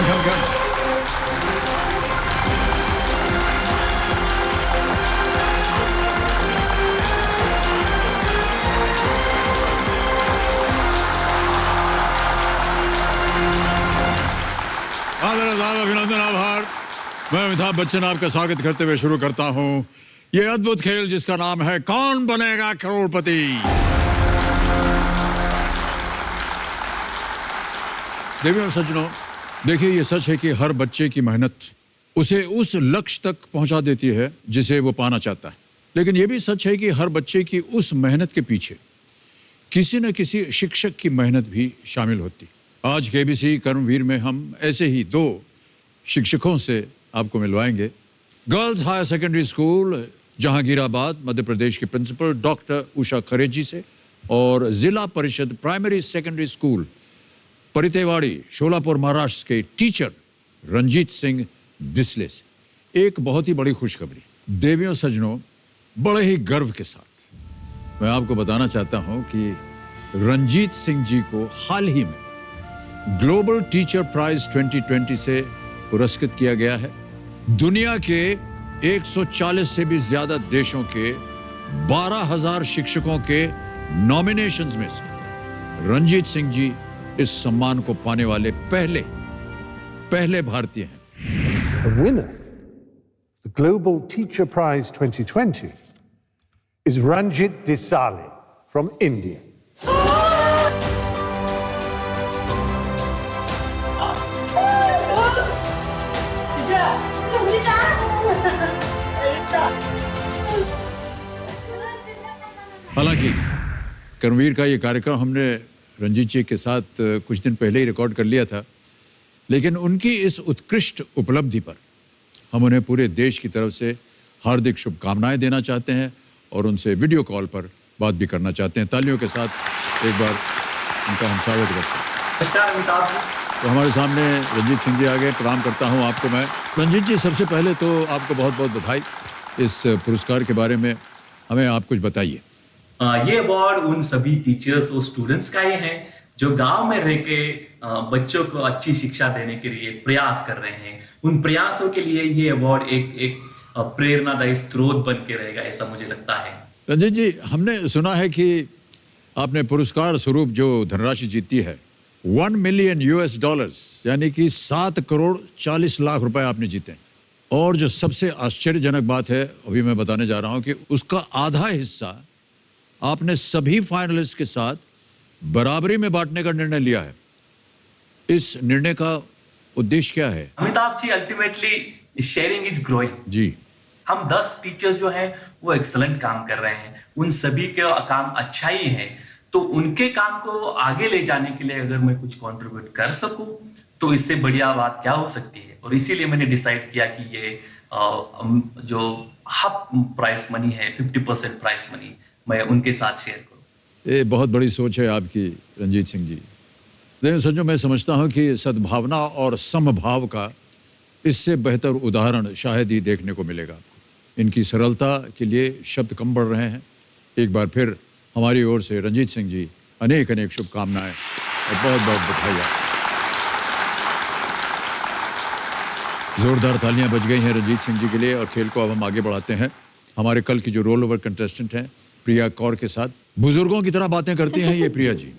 come. आदर आदाब, अभिनंदन, आभार। मैं अमिताभ बच्चन आपका स्वागत करते हुए शुरू करता हूं ये अद्भुत खेल जिसका नाम है कौन बनेगा करोड़पति। देवियों और सज्जनों, देखिए ये सच है कि हर बच्चे की मेहनत उसे उस लक्ष्य तक पहुंचा देती है जिसे वो पाना चाहता है। लेकिन ये भी सच है कि हर बच्चे की उस मेहनत के पीछे किसी न किसी शिक्षक की मेहनत भी शामिल होती। आज केबीसी कर्मवीर में हम ऐसे ही दो शिक्षकों से आपको मिलवाएंगे। Girls higher secondary school Jahangirabad Madhya Pradesh के प्रिंसिपल डॉक्टर उषा खरे जी से और Zila Parishad primary secondary school Paritewadi Solapur Maharashtra के टीचर रंजीत सिंह दिसले से। एक बहुत ही बड़ी खुशखबरी देवियों सज्जनों, बड़े ही गर्व के साथ मैं आपको बताना चाहता हूं कि रंजीत सिंह जी को हाल ही में ग्लोबल टीचर प्राइज 2020 से पुरस्कृत किया गया है। दुनिया के 140 से भी ज्यादा देशों के 12,000 शिक्षकों के नॉमिनेशंस में से रंजीत सिंह जी इस सम्मान को पाने वाले पहले भारतीय हैं। The winner of the Global Teacher Prize 2020 is Ranjit Desale from India. हालांकि कर्मवीर का ये कार्यक्रम हमने रंजीत जी के साथ कुछ दिन पहले ही रिकॉर्ड कर लिया था, लेकिन उनकी इस उत्कृष्ट उपलब्धि पर हम उन्हें पूरे देश की तरफ से हार्दिक शुभकामनाएं देना चाहते हैं और उनसे वीडियो कॉल पर बात भी करना चाहते हैं। तालियों के साथ एक बार उनका हम स्वागत करते हैं। नमस्कार अमिताभ जी। तो हमारे सामने रंजीत सिंह जी आ गए, प्रणाम करता हूँ आपको मैं। रंजीत जी, सबसे पहले तो आपको बहुत बहुत बधाई। इस पुरस्कार के बारे में हमें आप कुछ बताइए। ये अवार्ड उन सभी टीचर्स और स्टूडेंट्स का ये है जो गांव में रह के बच्चों को अच्छी शिक्षा देने के लिए प्रयास कर रहे हैं। उन प्रयासों के लिए ये अवार्ड एक प्रेरणादायी स्रोत बन के रहेगा, ऐसा मुझे लगता है। रंजीत जी, हमने सुना है कि आपने पुरस्कार स्वरूप जो धनराशि जीती है $1 मिलियन यानी कि 7 करोड़ 40 लाख रुपए आपने जीते। और जो सबसे आश्चर्यजनक बात है, अभी मैं बताने जा रहा हूं कि उसका आधा हिस्सा आपने सभी फाइनलिस्ट के साथ बराबरी में बांटने का निर्णय लिया है। इस निर्णय का उद्देश्य क्या है? Amitabh ji, ultimately sharing is growing जी। हम 10 टीचर्स जो हैं वो एक्सलेंट काम कर रहे हैं, उन सभी का काम अच्छा ही है, तो उनके काम को आगे ले जाने के लिए अगर मैं कुछ कंट्रीब्यूट कर सकूं तो इससे बढ़िया बात क्या हो सकती है। और इसीलिए मैंने डिसाइड किया कि ये जो हाफ प्राइस मनी है, 50% प्राइस मनी, मैं उनके साथ शेयर करूं। ये बहुत बड़ी सोच है आपकी रंजीत सिंह जी। लेकिन सचो मैं समझता हूँ कि सद्भावना और समभाव का इससे बेहतर उदाहरण शायद ही देखने को मिलेगा आपको। इनकी सरलता के लिए शब्द कम पड़ रहे हैं। एक बार फिर हमारी ओर से रंजीत सिंह जी अनेक अनेक शुभकामनाएं और बहुत बहुत बधाई। जोरदार तालियां बज गई हैं रंजीत सिंह जी के लिए और खेल को अब हम आगे बढ़ाते हैं हमारे कल की जो रोल ओवर कंटेस्टेंट हैं प्रिया कौर के साथ। बुजुर्गों की तरह बातें करती हैं ये प्रिया जी।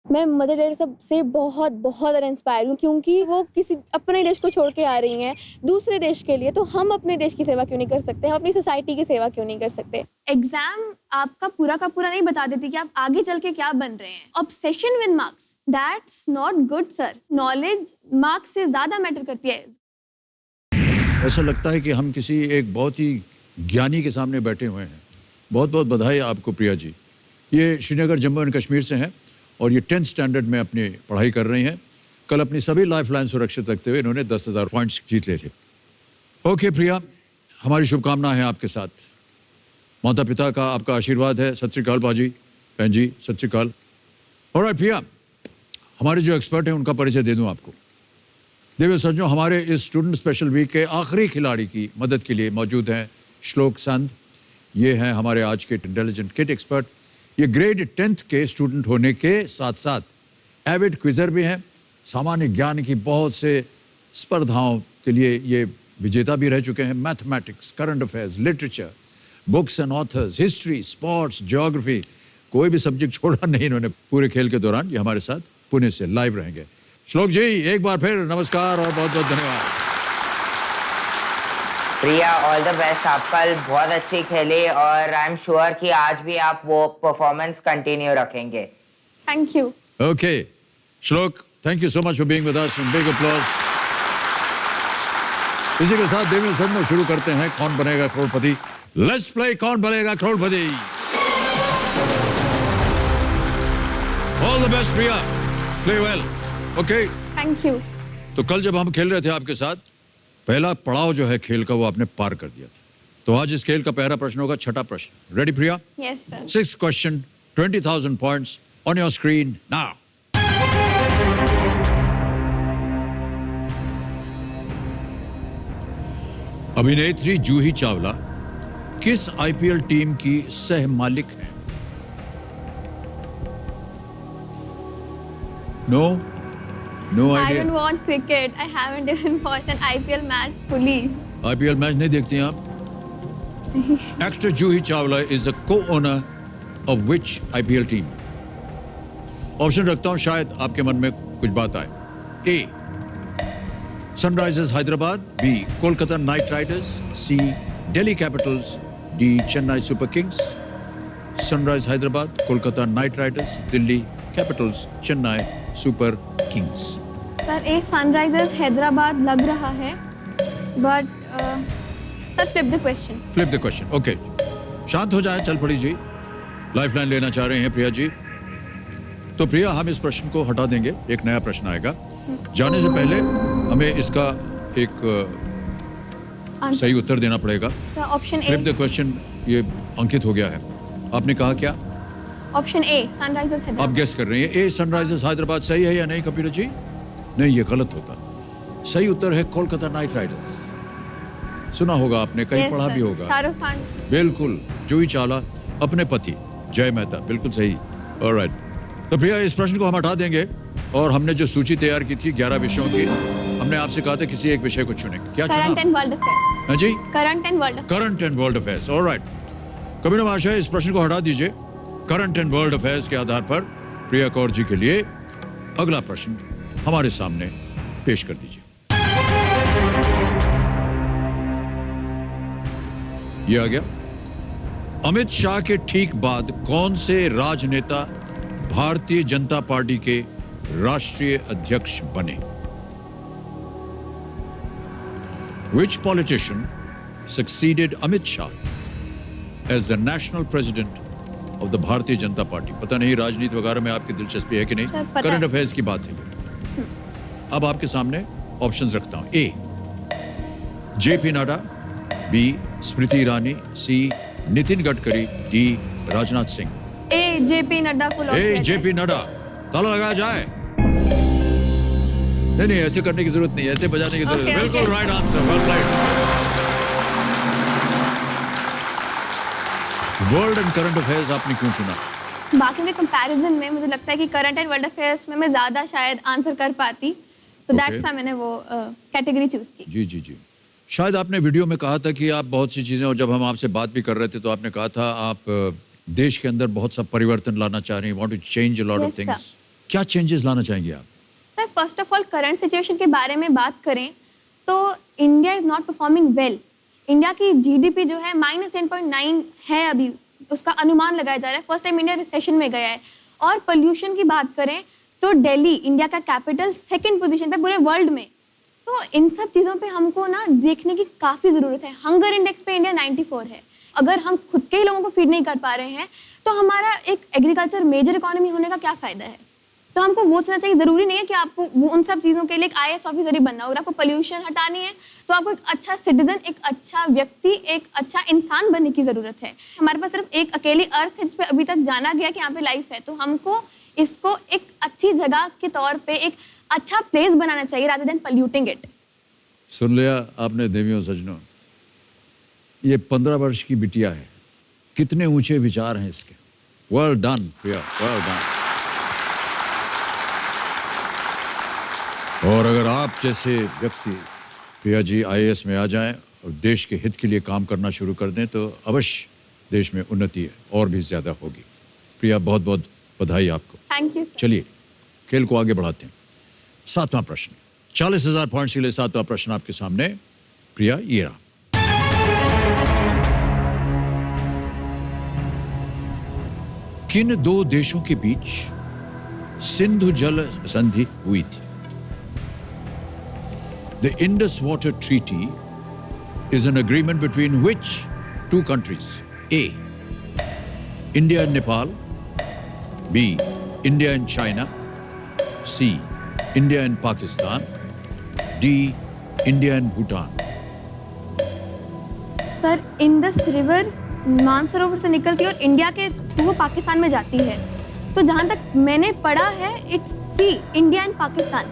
मैं मदर टेरेसा से बहुत ज़्यादा इंस्पायर हूँ, क्योंकि वो किसी अपने देश को छोड़ के आ रही हैं दूसरे देश के लिए, तो हम अपने देश की सेवा क्यों नहीं कर सकते? हम अपनी सोसाइटी की सेवा क्यों नहीं कर सकते? एग्जाम आपका पूरा का पूरा नहीं बता देती कि आप आगे चल के क्या बन रहे हैं। Obsession with marks, that's not good sir. Knowledge marks से ज़्यादा मैटर करती है। ऐसा लगता है कि हम किसी एक बहुत ही ज्ञानी के सामने बैठे हुए हैं। बहुत बहुत बधाई आपको प्रिया जी। ये श्रीनगर जम्मू एंड कश्मीर से हैं और ये 10th स्टैंडर्ड में अपनी पढ़ाई कर रही हैं। कल अपनी सभी लाइफलाइन सुरक्षित रखते हुए इन्होंने 10,000 पॉइंट्स जीत लिए थे। ओके प्रिया, हमारी शुभकामनाएं हैं आपके साथ। माता पिता का आपका आशीर्वाद है। सत श्री अकाल बाजी, बहन जी, सत श्री अकाल। ऑलराइट प्रिया, हमारे जो एक्सपर्ट हैं उनका परिचय दे दूं आपको। देवियों सज्जनों, हमारे इस स्टूडेंट स्पेशल वीक के आखिरी खिलाड़ी की मदद के लिए मौजूद हैं श्लोक संध। ये हैं हमारे आज के इंटेलिजेंट किड एक्सपर्ट। ये ग्रेड 10th के स्टूडेंट होने के साथ साथ एविड क्विजर भी हैं सामान्य ज्ञान की बहुत से स्पर्धाओं के लिए ये विजेता भी रह चुके हैं। Mathematics, current affairs, literature, books and authors, history, sports, geography, कोई भी सब्जेक्ट छोड़ा नहीं इन्होंने पूरे खेल के दौरान। ये हमारे साथ पुणे से लाइव रहेंगे। श्लोक जी, एक बार फिर नमस्कार और बहुत बहुत धन्यवाद। प्रिया, ऑल द बेस्ट। आप कल बहुत अच्छी खेली और आई एम श्योर कि आज भी आप वो परफॉर्मेंस कंटिन्यू रखेंगे। Thank you. ओके श्लोक, thank you so much for being with us. Big applause. इसी के साथ देवेंद्र सदन शुरू करते हैं कौन बनेगा करोड़पति। Let's play Kaun Banega Crorepati. All the best Priya, play well. Okay, thank you. तो कल जब हम खेल रहे थे आपके साथ, पहला पड़ाव जो है खेल का वो आपने पार कर दिया था। तो आज इस खेल का पहला प्रश्न होगा छठा प्रश्न। Ready Priya? Yes sir. 6th question, 20,000 points on your screen now. अभिनेत्री जूही चावला किस आईपीएल टीम की सह मालिक है? No I idea. don't watch cricket. I haven't even watched an IPL match fully. IPL match नहीं देखती हैं आप? Actor Juhi Chawla is a co-owner of which IPL team? Option रखता हूं, शायद आपके मन में कुछ बात आए। A, Sunrisers Hyderabad, B, Kolkata Knight Riders, C, Delhi Capitals, D, Chennai Super Kings. Sunrise Hyderabad, Kolkata Knight Riders, Delhi Capitals, Chennai Super Kings. Sir A Sunrisers Hyderabad लग रहा है, but sir flip the question. Flip the question. Okay, शांत हो जाए। चल पड़ी जी, लाइफलाइन लेना चाह रहे हैं प्रिया जी। तो प्रिया, हम इस प्रश्न को हटा देंगे, एक नया प्रश्न आएगा। जाने से पहले हमें इसका एक सही उत्तर देना पड़ेगा। Sir option flip A. The question ये अंकित हो गया है। आपने कहा क्या? ऑप्शन ए सनराइजर्स आप हैदराबाद। गेस कर रही हैं ए सनराइजर्स हैदराबाद सही है या नहीं कपिल जी? नहीं, ये गलत होता। सही उत्तर है कोलकाता नाइट राइडर्स। सुना होगा आपने, कहीं Yes, पढ़ा sir. भी होगा। शाहरुख खान। बिल्कुल, जूही चावला अपने पति जय मेहता, बिल्कुल सही। ऑलराइट, तो प्रिया इस प्रश्न को हम हटा देंगे और हमने जो सूची तैयार की थी 11 विषयों की, हमने आपसे कहा था किसी एक विषय को चुने। क्या करंट चुना? And world affairs. हाँ जी, current and world. Current and world affairs. Alright, Kabir महाशय इस प्रश्न को हटा दीजिए। करंट एंड वर्ल्ड अफेयर्स के आधार पर प्रिया कौर जी के लिए अगला प्रश्न हमारे सामने पेश कर दीजिए। ये आ गया। अमित शाह के ठीक बाद कौन से राजनेता भारतीय जनता पार्टी के राष्ट्रीय अध्यक्ष बने? Which politician succeeded Amit Shah as the national president of the Bharatiya Janata party? पता नहीं राजनीति वगैरह में आपकी दिलचस्पी है कि नहीं, सर, पता करंट है। अफेयर्स की बात है ये। अब आपके सामने ऑप्शंस रखता हूं। ए, जेपी नड्डा, बी, स्मृति ईरानी, सी, नितिन गडकरी, डी, राजनाथ सिंह। ए जेपी नड्डा को लॉक ए, किया जाए। जेपी नड्डा, ताला लगाया जाए। नहीं, ऐसे करने की जरूरत नहीं, ऐसे बजाने की जरूरत Okay, है। बिल्कुल okay. Right answer, well played. World and current affairs आपने क्यों चुना? बाकी के कंपैरिजन में मुझे लगता है कि करंट एंड वर्ल्ड अफेयर्स में मैं ज्यादा शायद आंसर कर पाती, तो Okay. दैट्स व्हाई मैंने वो कैटेगरी चूज की। जी जी जी। शायद आपने वीडियो में कहा था कि आप बहुत सी चीजें, और जब हम आपसे बात भी कर रहे थे तो आपने कहा था आप देश के अंदर बहुत सा परिवर्तन लाना चाह रही हैं, want to change a lot of Yes, things. sir. क्या चेंजेस लाना चाहेंगे आप? Sir first of all current situation के बारे में बात करें तो India is not performing well. India की जीडीपी जो है -10.9 है, अभी उसका अनुमान लगाया जा रहा है। फर्स्ट टाइम इंडिया रिसेशन में गया है। और पोल्यूशन की बात करें तो दिल्ली, इंडिया का कैपिटल, 2nd पोजीशन पे पूरे वर्ल्ड में। तो इन सब चीज़ों पे हमको ना देखने की काफ़ी ज़रूरत है। हंगर इंडेक्स पे इंडिया 94 है। अगर हम खुद के ही लोगों को फीड नहीं कर पा रहे हैं तो हमारा एक एग्रीकल्चर मेजर इकोनॉमी होने का क्या फ़ायदा है? तो हमको वो सोचना चाहिए। ज़रूरी नहीं है कि आपको वो उन सब चीज़ों के लिए एक IAS ऑफिसर ही बनना होगा। आपको पोल्यूशन हटानी है तो आपको एक अच्छा सिटीजन, एक अच्छा व्यक्ति, एक अच्छा इंसान बनने की ज़रूरत है। हमारे पास सिर्फ एक अकेली अर्थ है जिस पे अभी तक जाना गया कि यहाँ पे लाइफ है, तो हमको इसको एक अच्छी जगह के तौर पे एक अच्छा प्लेस बनाना चाहिए रादर देन पोल्यूटिंग इट। सुन लिया आपने देवियों सजनों, ये 15 वर्ष की बिटिया है, कितने ऊंचे विचार हैं इसके। वेल डन प्रिया, वेल डन। और अगर आप जैसे व्यक्ति प्रिया जी आईएएस में आ जाएं और देश के हित के लिए काम करना शुरू कर दें तो अवश्य देश में उन्नति और भी ज़्यादा होगी। प्रिया, बहुत बहुत बधाई आपको। Thank you sir. चलिए खेल को आगे बढ़ाते हैं। 7वां प्रश्न, 40,000 पॉइंट्स के लिए 7वां प्रश्न आपके सामने। प्रिया, ये रहा। किन दो देशों के बीच सिंधु जल संधि हुई थी? The Indus Water Treaty is an agreement between which two countries? A. India and Nepal. B. India and China. C. India and Pakistan. D. India and Bhutan. Sir, Indus river Mansarovar से निकलती है और इंडिया के through वो पाकिस्तान में जाती है। तो जहाँ तक मैंने पढ़ा है, it's C, India and Pakistan.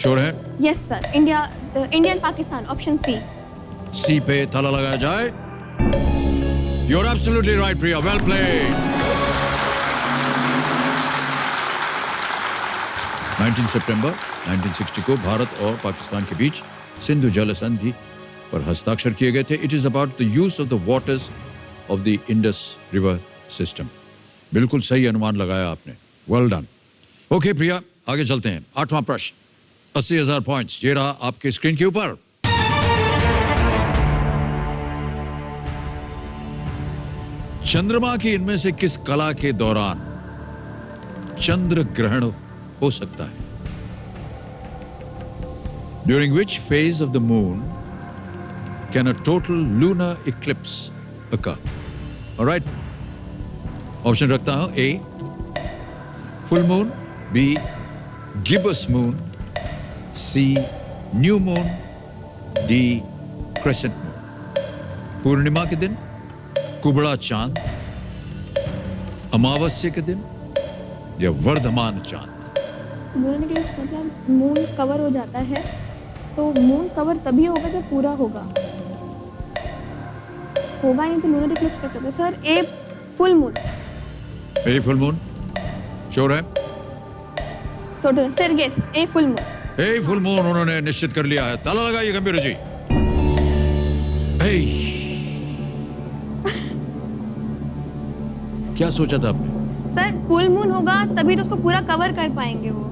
Sure है? Yes sir, India and Pakistan, option C. C पे ताला लगाया जाए। You're absolutely right, Priya. Well played. 19 सितंबर 1960 को भारत और पाकिस्तान के बीच सिंधु जल संधि पर हस्ताक्षर किए गए थे। It is about the use of the waters of the Indus river system. बिल्कुल सही अनुमान लगाया आपने। Well done. ओके प्रिया, आगे चलते हैं। 8वां प्रश्न, 80,000 पॉइंट्स ये रहा आपके स्क्रीन के ऊपर। चंद्रमा की इनमें से किस कला के दौरान चंद्र ग्रहण हो सकता है? During which phase of the moon can a total lunar eclipse occur? All right. Option रखता हूं। A. Full moon, B. Gibbous moon, C. New moon, D. Crescent moon. पूर्णिमा के दिन, कुबड़ा चांद, अमावस्या के दिन या वर्धमान चांद? बोलने के लिए मतलब मून कवर हो जाता है, तो मून कवर तभी होगा जब पूरा होगा नहीं तो लूनर इक्लिप्स कैसे होगा? Sir, a full moon. A full moon sure है? Total sir guess, a full moon. A full moon उन्होंने निश्चित कर लिया है। ताला लगाइए कंप्यूटर जी। क्या सोचा था आपने? सर, फुल मून होगा तभी तो उसको पूरा कवर कर पाएंगे वो,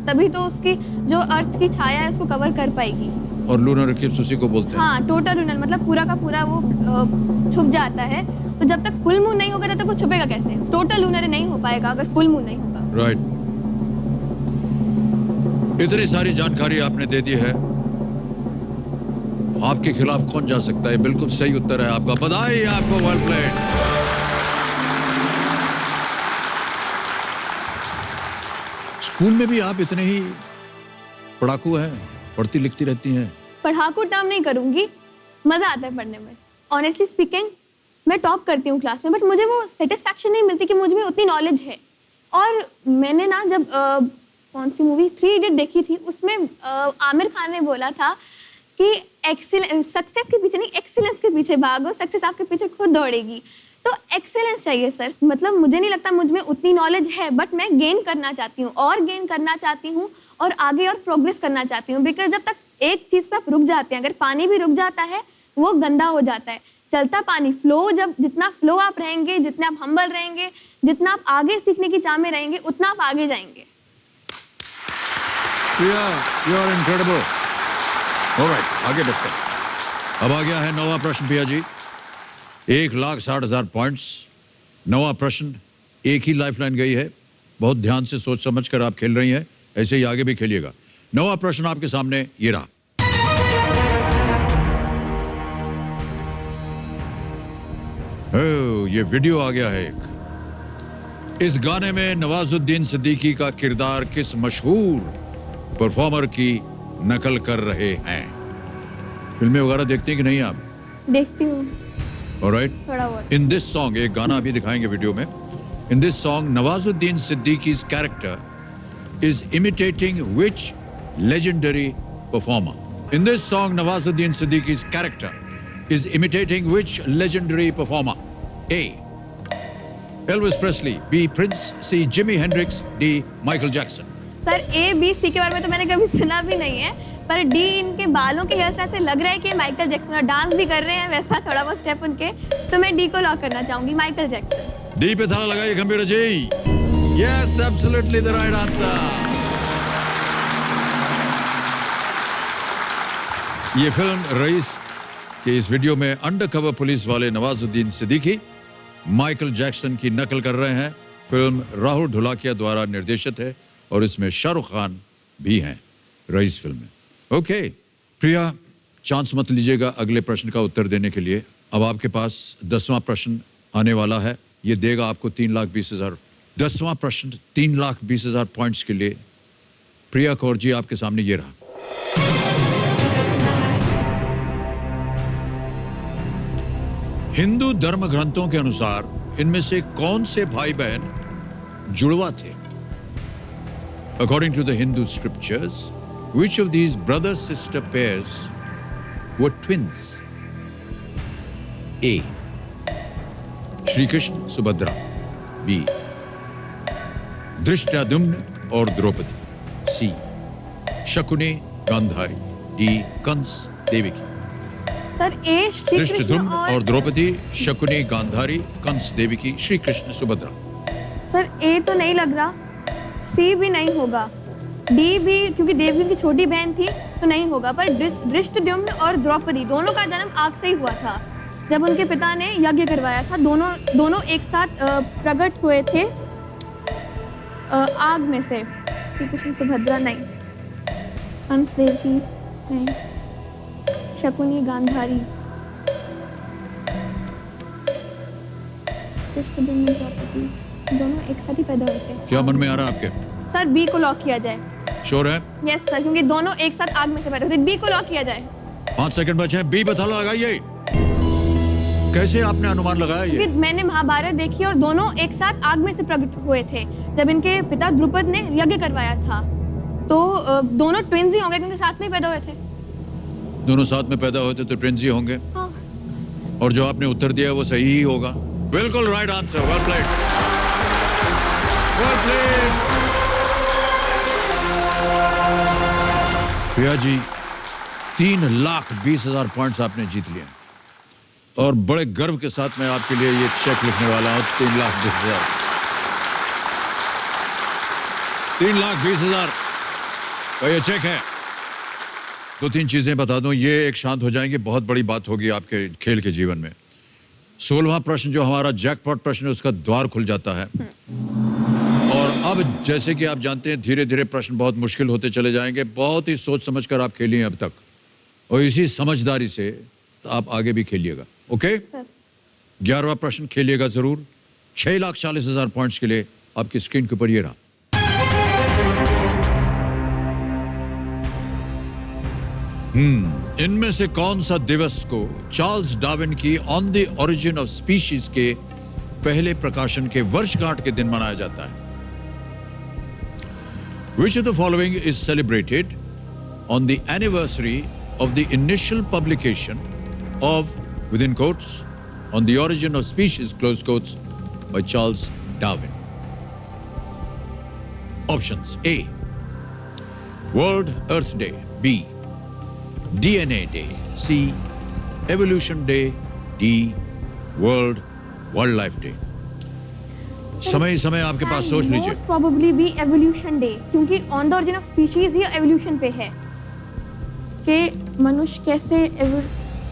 तभी तो उसकी जो अर्थ की छाया है उसको कवर कर पाएगी। और लूनर इक्लिप्स उसी को बोलते हैं। हाँ, टोटल लूनर मतलब पूरा का पूरा वो छुप जाता है। तो जब तक फुल मून नहीं होगा तब तक वो छुपेगा कैसे? टोटल लूनर नहीं हो पाएगा अगर फुल मून नहीं होगा। राइट। इतनी सारी जानकारी आपने दे दी है, आपके खिलाफ कौन जा सकता है? बिल्कुल सही उत्तर है आपका। बधाई आपको। Well played. स्कूल में भी आप इतने ही पढ़ाकू हैं, पढ़ती लिखती रहती हैं। पढ़ाकू टर्म नहीं करूंगी, मजा आता है पढ़ने में। ऑनेस्टली स्पीकिंग, मैं टॉप करती हूँ क्लास में, बट मुझे वो सेटिस्फैक्शन नहीं मिलती कि मुझ में उतनी नॉलेज है। और मैंने ना जब कौन सी मूवी 3 इडियट देखी थी, उसमें आमिर खान ने बोला था कि सक्सेस के पीछे नहीं, एक्सीलेंस के पीछे भागो, सक्सेस आपके पीछे खुद दौड़ेगी। तो एक्सेलेंस चाहिए सर। मतलब मुझे नहीं लगता मुझ में उतनी नॉलेज है, बट मैं गेन करना चाहती हूँ और गेन करना चाहती हूँ और आगे और प्रोग्रेस करना चाहती हूँ। बिकॉज जब तक एक चीज़ पे आप रुक जाते हैं, अगर पानी भी रुक जाता है वो गंदा हो जाता है। चलता पानी, फ्लो, जब जितना फ्लो आप रहेंगे, जितने आप हम्बल रहेंगे, जितना आप आगे सीखने की चाह में रहेंगे, उतना आप आगे जाएंगे। You are incredible. All right, आगे बढ़ते हैं। अब आ गया है 9वां प्रश्न प्रिया जी। 1,60,000 पॉइंट्स। 9वां प्रश्न, एक ही लाइफलाइन गई है। बहुत ध्यान से सोच समझ कर आप खेल रही हैं, ऐसे ही आगे भी खेलिएगा। 9वां प्रश्न आपके सामने ये रहा। ये वीडियो आ गया है एक। इस गाने में नवाजुद्दीन सिद्दीकी का किरदार किस मशहूर परफॉर्मर की नकल कर रहे हैं? फिल्में वगैरह देखती हैं कि नहीं आप? देखती हूँ। Alright? थोड़ा बहुत। In this song, एक गाना अभी दिखाएंगे वीडियो में। In this song, Nawazuddin Siddiqui's character is imitating which legendary performer? In this song, Nawazuddin Siddiqui's character is imitating which legendary performer? A. Elvis Presley, B. Prince, C. Jimi Hendrix, D. Michael Jackson. Sir A B C के बारे में तो मैंने कभी सुना भी नहीं है, पर डी इनके बालों के हेयर स्टाइल से लग रहा है कि माइकल जैक्सन, और डांस भी कर रहे हैं वैसा थोड़ा बहुत स्टेप उनके, तो मैं डी को लॉक करना चाहूंगी, माइकल जैक्सन। डी पे ताला लगाइए computer ji. Yes, absolutely the right answer. ये फिल्म रईस के इस वीडियो में अंडरकवर पुलिस वाले नवाजुद्दीन सिद्दीकी माइकल जैक्सन की नकल कर रहे हैं। फिल्म राहुल ढोलाकिया द्वारा निर्देशित है और इसमें शाहरुख खान भी हैं रईस फिल्म में। ओके प्रिया, चांस मत लीजिएगा अगले प्रश्न का उत्तर देने के लिए। अब आपके पास 10वां प्रश्न आने वाला है, ये देगा आपको 3,20,000। 10वां प्रश्न 3,20,000 पॉइंट्स के लिए। प्रिया कौर जी, आपके सामने ये रहा। हिंदू धर्म ग्रंथों के अनुसार इनमें से कौन से भाई बहन जुड़वा थे? According to the Hindu scriptures, which of these brother-sister pairs were twins? A. Shri Krishna Subhadra, B. Dhrishtadyumna और Draupadi, C. Shakuni Gandhari, D. Kansa Devaki. Sir A Shri Krishna Dhrishtadyumna और द्रौपदी, शकुनी गांधारी, कंस देवकी, श्री कृष्ण सुभद्रा। सर ए तो नहीं लग रहा, सी भी नहीं होगा, डी भी क्योंकि देवकी की छोटी बहन थी तो नहीं होगा, पर धृष्टद्युम्न और द्रौपदी दोनों का जन्म आग से ही हुआ था, जब उनके पिता ने यज्ञ करवाया था। दोनों एक साथ प्रकट हुए थे आग में से। श्री कृष्ण सुभद्रा नहीं, कंस देवकी नहीं, शकुनी गांधारी, धृष्टद्युम्न द्रौपदी दोनों एक साथ ही पैदा हुए थे। क्या मन में आ रहा है आपके? सर बी को लॉक किया जाए। श्योर है? यस सर, क्योंकि दोनों एक साथ आग में से पैदा हुए थे। बी को लॉक किया जाए। 5 सेकंड बचे हैं। बी पे ताला लगाइए। कैसे आपने अनुमान लगाया ये? क्योंकि मैंने महाभारत देखी और दोनों एक साथ आग में से प्रकट हुए थे जब इनके पिता द्रुपद ने यज्ञ करवाया था, तो दोनों ट्विंस ही होंगे क्योंकि साथ में ही पैदा हुए थे। दोनों साथ में पैदा होते तो ट्विंस ही होंगे। हाँ। और जो आपने उत्तर दिया वो सही ही होगा। बिल्कुल right answer. Well played, well played. Priya ji, 3,20,000 points आपने जीत लिए और बड़े गर्व के साथ मैं आपके लिए ये चेक लिखने वाला हूं। 3,20,000, 3,20,000 का ये चेक है। 2-3 चीजें बता दूं, ये एक शांत हो जाएंगे, बहुत बड़ी बात होगी आपके खेल के जीवन में। 16वां प्रश्न जो हमारा जैकपॉट प्रश्न है उसका द्वार खुल जाता है। और अब जैसे कि आप जानते हैं धीरे धीरे प्रश्न बहुत मुश्किल होते चले जाएंगे। बहुत ही सोच समझ कर आप खेलिए अब तक और इसी समझदारी से आप आगे भी खेलिएगा। ओके सर 11वां प्रश्न खेलिएगा जरूर। 6,40,000 पॉइंट्स के लिए आपकी स्क्रीन के ऊपर ये रहा। इनमें से कौन सा दिवस को चार्ल्स डार्विन की on the origin of species के पहले प्रकाशन के वर्षगांठ के दिन मनाया जाता है? Which of the following is celebrated on the anniversary of the initial publication of, within quotes, on the origin of species, close quotes, by Charles Darwin? Options: A. World Earth Day, B. DNA Day, C. Evolution Day, D. World Wildlife Day. समय समय आपके पास सोच लीजिए। Most probably भी evolution day, क्योंकि on the origin of species he evolution पे है कि मनुष्य कैसे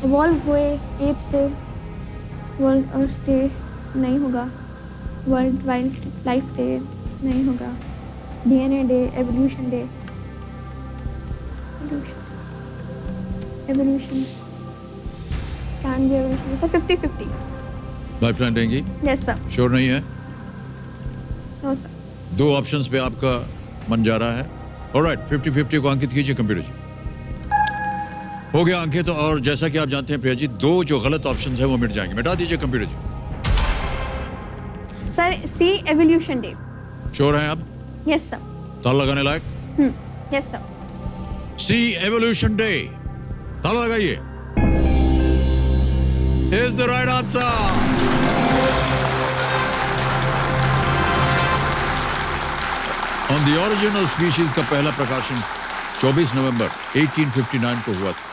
इवॉल्व हुए एप से। वर्ल्ड अर्थ डे नहीं होगा, वर्ल्ड वाइल्ड लाइफ डे नहीं होगा, DNA day, evolution day, evolution can be evolution. Sir 50-50। Lifeline देंगी? Yes sir. श्योर नहीं है? No sir. 2 ऑप्शंस पे आपका मन जा रहा है। ऑलराइट, 50-50 को अंकित कीजिए कंप्यूटर जी। हो गया अंकित। तो और जैसा कि आप जानते हैं प्रिया जी, 2 जो गलत ऑप्शंस हैं वो मिट जाएंगे। मिटा दीजिए computer ji. Sir C evolution day. Sure हैं आप? Yes sir. ताला लगाने लायक? Yes sir. C evolution day, ताला लगाइए। Is the right answer. On the origin of species का पहला प्रकाशन 24 नवंबर 1859 को हुआ था।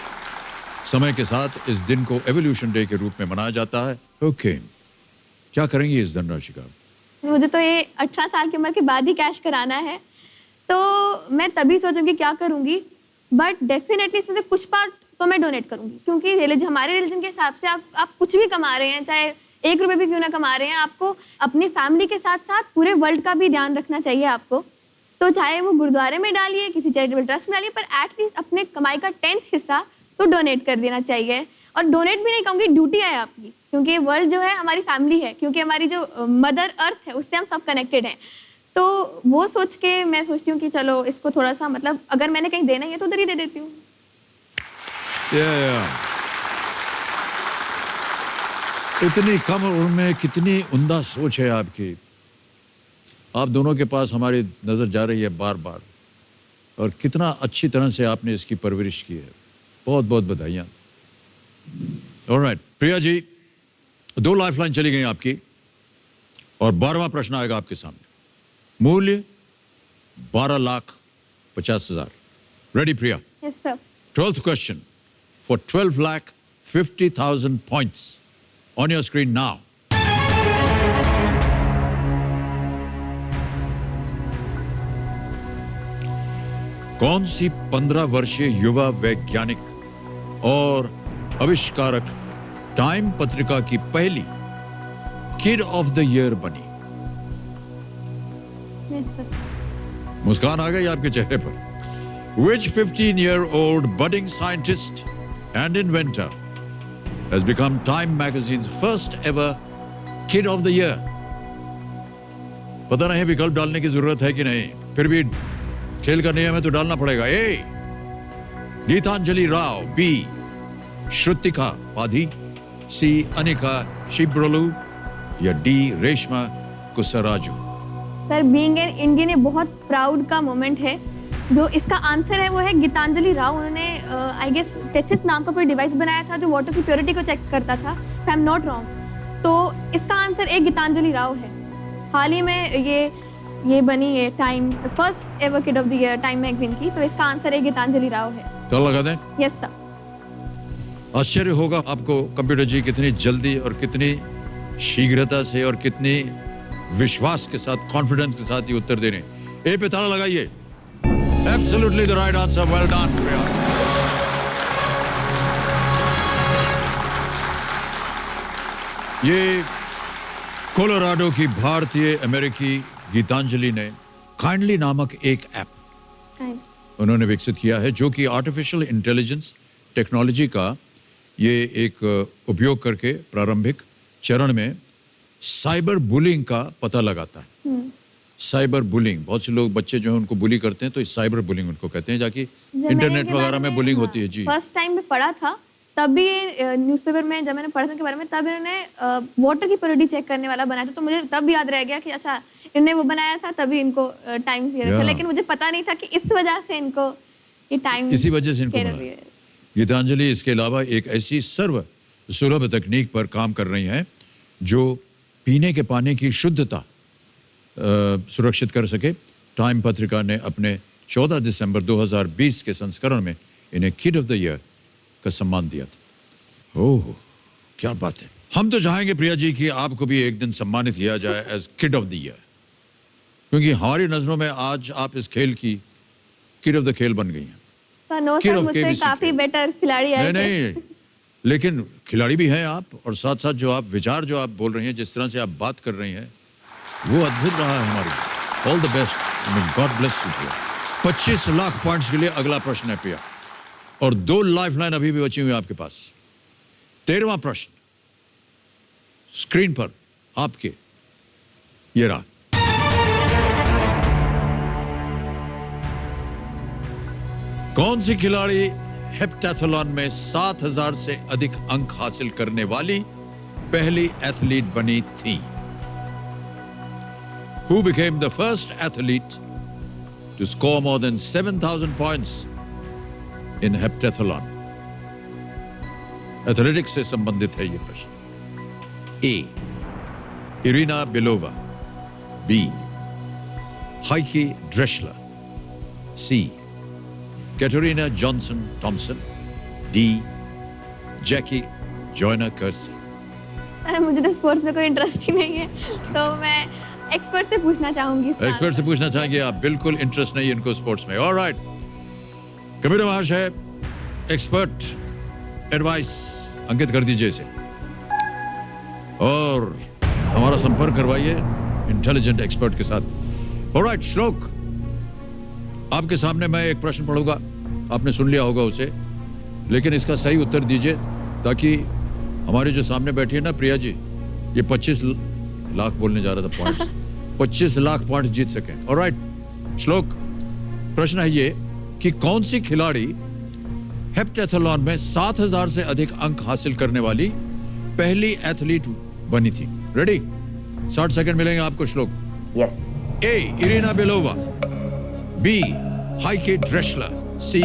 समय के साथ इस दिन को एवोल्यूशन डे के रूप में मनाया जाता है। ओके, क्या करेंगी इस धनराशि का? मुझे तो ये 18 साल की उम्र के बाद ही कैश कराना है, तो मैं तभी सोचूंगी क्या करूंगी, बट डेफिनेटली इसमें से कुछ पार्ट तो मैं डोनेट करूंगी, क्योंकि हमारे रिलीजन के हिसाब से आप कुछ भी कमा रहे हैं, चाहे 1 रुपये भी क्यों ना कमा रहे हैं, आपको अपनी फैमिली के साथ साथ पूरे वर्ल्ड का भी ध्यान रखना चाहिए आपको। तो चाहे वो गुरुद्वारे में डालिए, किसी चैरिटेबल ट्रस्ट में डालिए, पर एटलीस्ट अपने कमाई का 10th हिस्सा तो डोनेट कर देना चाहिए। और डोनेट भी नहीं कहूँगी, ड्यूटी है आपकी, क्योंकि वर्ल्ड जो है हमारी फैमिली है, क्योंकि हमारी जो मदर अर्थ है उससे हम सब कनेक्टेड हैं। तो वो सोच के मैं सोचती हूँ कि चलो इसको थोड़ा सा, मतलब अगर मैंने कहीं देना ही है तो उधर ही दे देती हूँ। इतनी कम उम्र में कितनी उम्दा सोच है आपकी। आप दोनों के पास हमारी नज़र जा रही है बार बार, और कितना अच्छी तरह से आपने इसकी परवरिश की है। बहुत बहुत बधाइयाँ। ऑलराइट प्रिया जी, 2 लाइफलाइन चली गई आपकी, और 12वां प्रश्न आएगा आपके सामने। मूल्य 12,50,000। Ready Priya? Yes sir. 12th question for 12,50,000 points on your screen now. कौन सी 15 वर्षीय युवा वैज्ञानिक और आविष्कारक टाइम पत्रिका की पहली किड ऑफ द ईयर बनी? Yes sir. मुस्कान आ गई आपके चेहरे पर। Which 15-year-old budding scientist and inventor has become Time magazine's first ever Kid of the Year? पता नहीं विकल्प डालने की जरूरत है कि नहीं, फिर भी खेल का नियम है तो डालना पड़ेगा। A Geetanjali Rao, B Shruthika Padhi, C Anika Shibrolu, या D Reshma Kusraju? Sir, being an Indian ये बहुत प्राउड का मोमेंट है। जो इसका आंसर है वो है गीतांजलि राव। उन्होंने आई गेस टेथिस नाम का कोई डिवाइस बनाया था जो वाटर की प्योरिटी को चेक करता था, if I am not wrong. तो इसका आंसर एक गीतांजलि राव है। हाल ही में ये बनी है time first ever kid of the year time magazine की, तो इसका आंसर एक गीतांजलि राव है। तो लगा दें? Yes sir. आश्चर्य होगा आपको कंप्यूटर जी कितनी जल्दी और कितनी शीघ्रता से और कितनी विश्वास के साथ, कॉन्फिडेंस के साथ ये उत्तर दे रहे हैं। ए पे ताला लगाइए। Absolutely the right answer. Well done, Priya. ये कोलोराडो की भारतीय अमेरिकी गीतांजलि ने काइंडली नामक एक ऐप उन्होंने विकसित किया है, जो कि आर्टिफिशियल इंटेलिजेंस टेक्नोलॉजी का ये एक उपयोग करके प्रारंभिक चरण में साइबर बुलिंग का पता लगाता है। साइबर बुलिंग, बहुत से लोग बच्चे जो हैं उनको बुली करते हैं, तो इस साइबर बुलिंग उनको कहते हैं, जाकि इंटरनेट वगैरह में बुलिंग होती है। जी, फर्स्ट टाइम में पढ़ा था, तब भी न्यूज़पेपर में जब मैंने पढ़ा था के बारे में, तब इन्होंने वाटर की प्योरिटी चेक करने वाला बनाया था। तो मुझे तब याद रह गया कि अच्छा इन्होंने वो बनाया था, तभी इनको टाइम था, लेकिन मुझे पता नहीं था कि इस वजह से इनको ये टाइम, इसी वजह से इनको बनाया। गीतांजलि इसके अलावा एक ऐसी सर्व सुलभ तकनीक पर काम कर रही हैं जो पीने के पानी की शुद्धता सुरक्षित कर सके। टाइम पत्रिका ने अपने 14 दिसंबर 2020 के संस्करण में इन्हें किड ऑफ द ईयर का सम्मान दिया था। ओह, क्या बात है। हम तो चाहेंगे प्रिया जी कि आपको भी एक दिन सम्मानित किया जाए as kid of the year, क्योंकि हमारी नजरों में आज आप इस खेल की किड ऑफ द खेल बन गई हैं। सर, नो सर, मुझसे काफी बेटर खिलाड़ी आए थे। नहीं, लेकिन खिलाड़ी भी हैं आप, और साथ साथ जो आप विचार जो आप बोल रही हैं, जिस तरह से आप बात कर रही हैं, वो अद्भुत रहा है हमारे लिए। All the best, God bless you Priya. 25 lakh points के लिए अगला प्रश्न है प्रिया, और 2 लाइफलाइन अभी भी बची हुई है आपके पास। 13वां प्रश्न स्क्रीन पर आपके ये रहा। कौन सी खिलाड़ी हेप्टैथलॉन में 7,000 से अधिक अंक हासिल करने वाली पहली एथलीट बनी थी? Who became the first athlete to score more than 7,000 points in heptathlon? Athletics से संबंधित है ये प्रश्न। ए इरिना बेलोवा, बी हाइकी ड्रेशलर, सी कैटरीना जॉनसन थॉम्सन, डी जैकी जॉयना कर्सी। सर मुझे तो स्पोर्ट्स में कोई इंटरेस्ट ही नहीं है, तो मैं एक्सपर्ट से पूछना चाहूंगी इसका एक्सपर्ट से पूछना चाहेंगे आप? बिल्कुल इंटरेस्ट नहीं है इनको स्पोर्ट्स में। ऑलराइट, कबीर महाशय एक्सपर्ट एडवाइस अंकित कर दीजिए इसे और हमारा संपर्क करवाइए इंटेलिजेंट एक्सपर्ट के साथ। ऑलराइट श्लोक, आपके सामने मैं एक प्रश्न पढ़ूंगा, आपने सुन लिया होगा उसे, लेकिन इसका सही उत्तर दीजिए ताकि हमारे जो सामने बैठी है ना प्रिया जी, ये 25 लाख बोलने जा रहा था पॉइंट्स, 25 लाख पॉइंट्स जीत सकें। ऑलराइट श्लोक, प्रश्न है ये कि कौन सी खिलाड़ी हेप्टेथलॉन में 7000 से अधिक अंक हासिल करने वाली पहली एथलीट बनी थी? रेडी? 60 सेकंड मिलेंगे आपको श्लोक। यस। ए इरिना बेलोवा, बी हाइकी ड्रेशलर, सी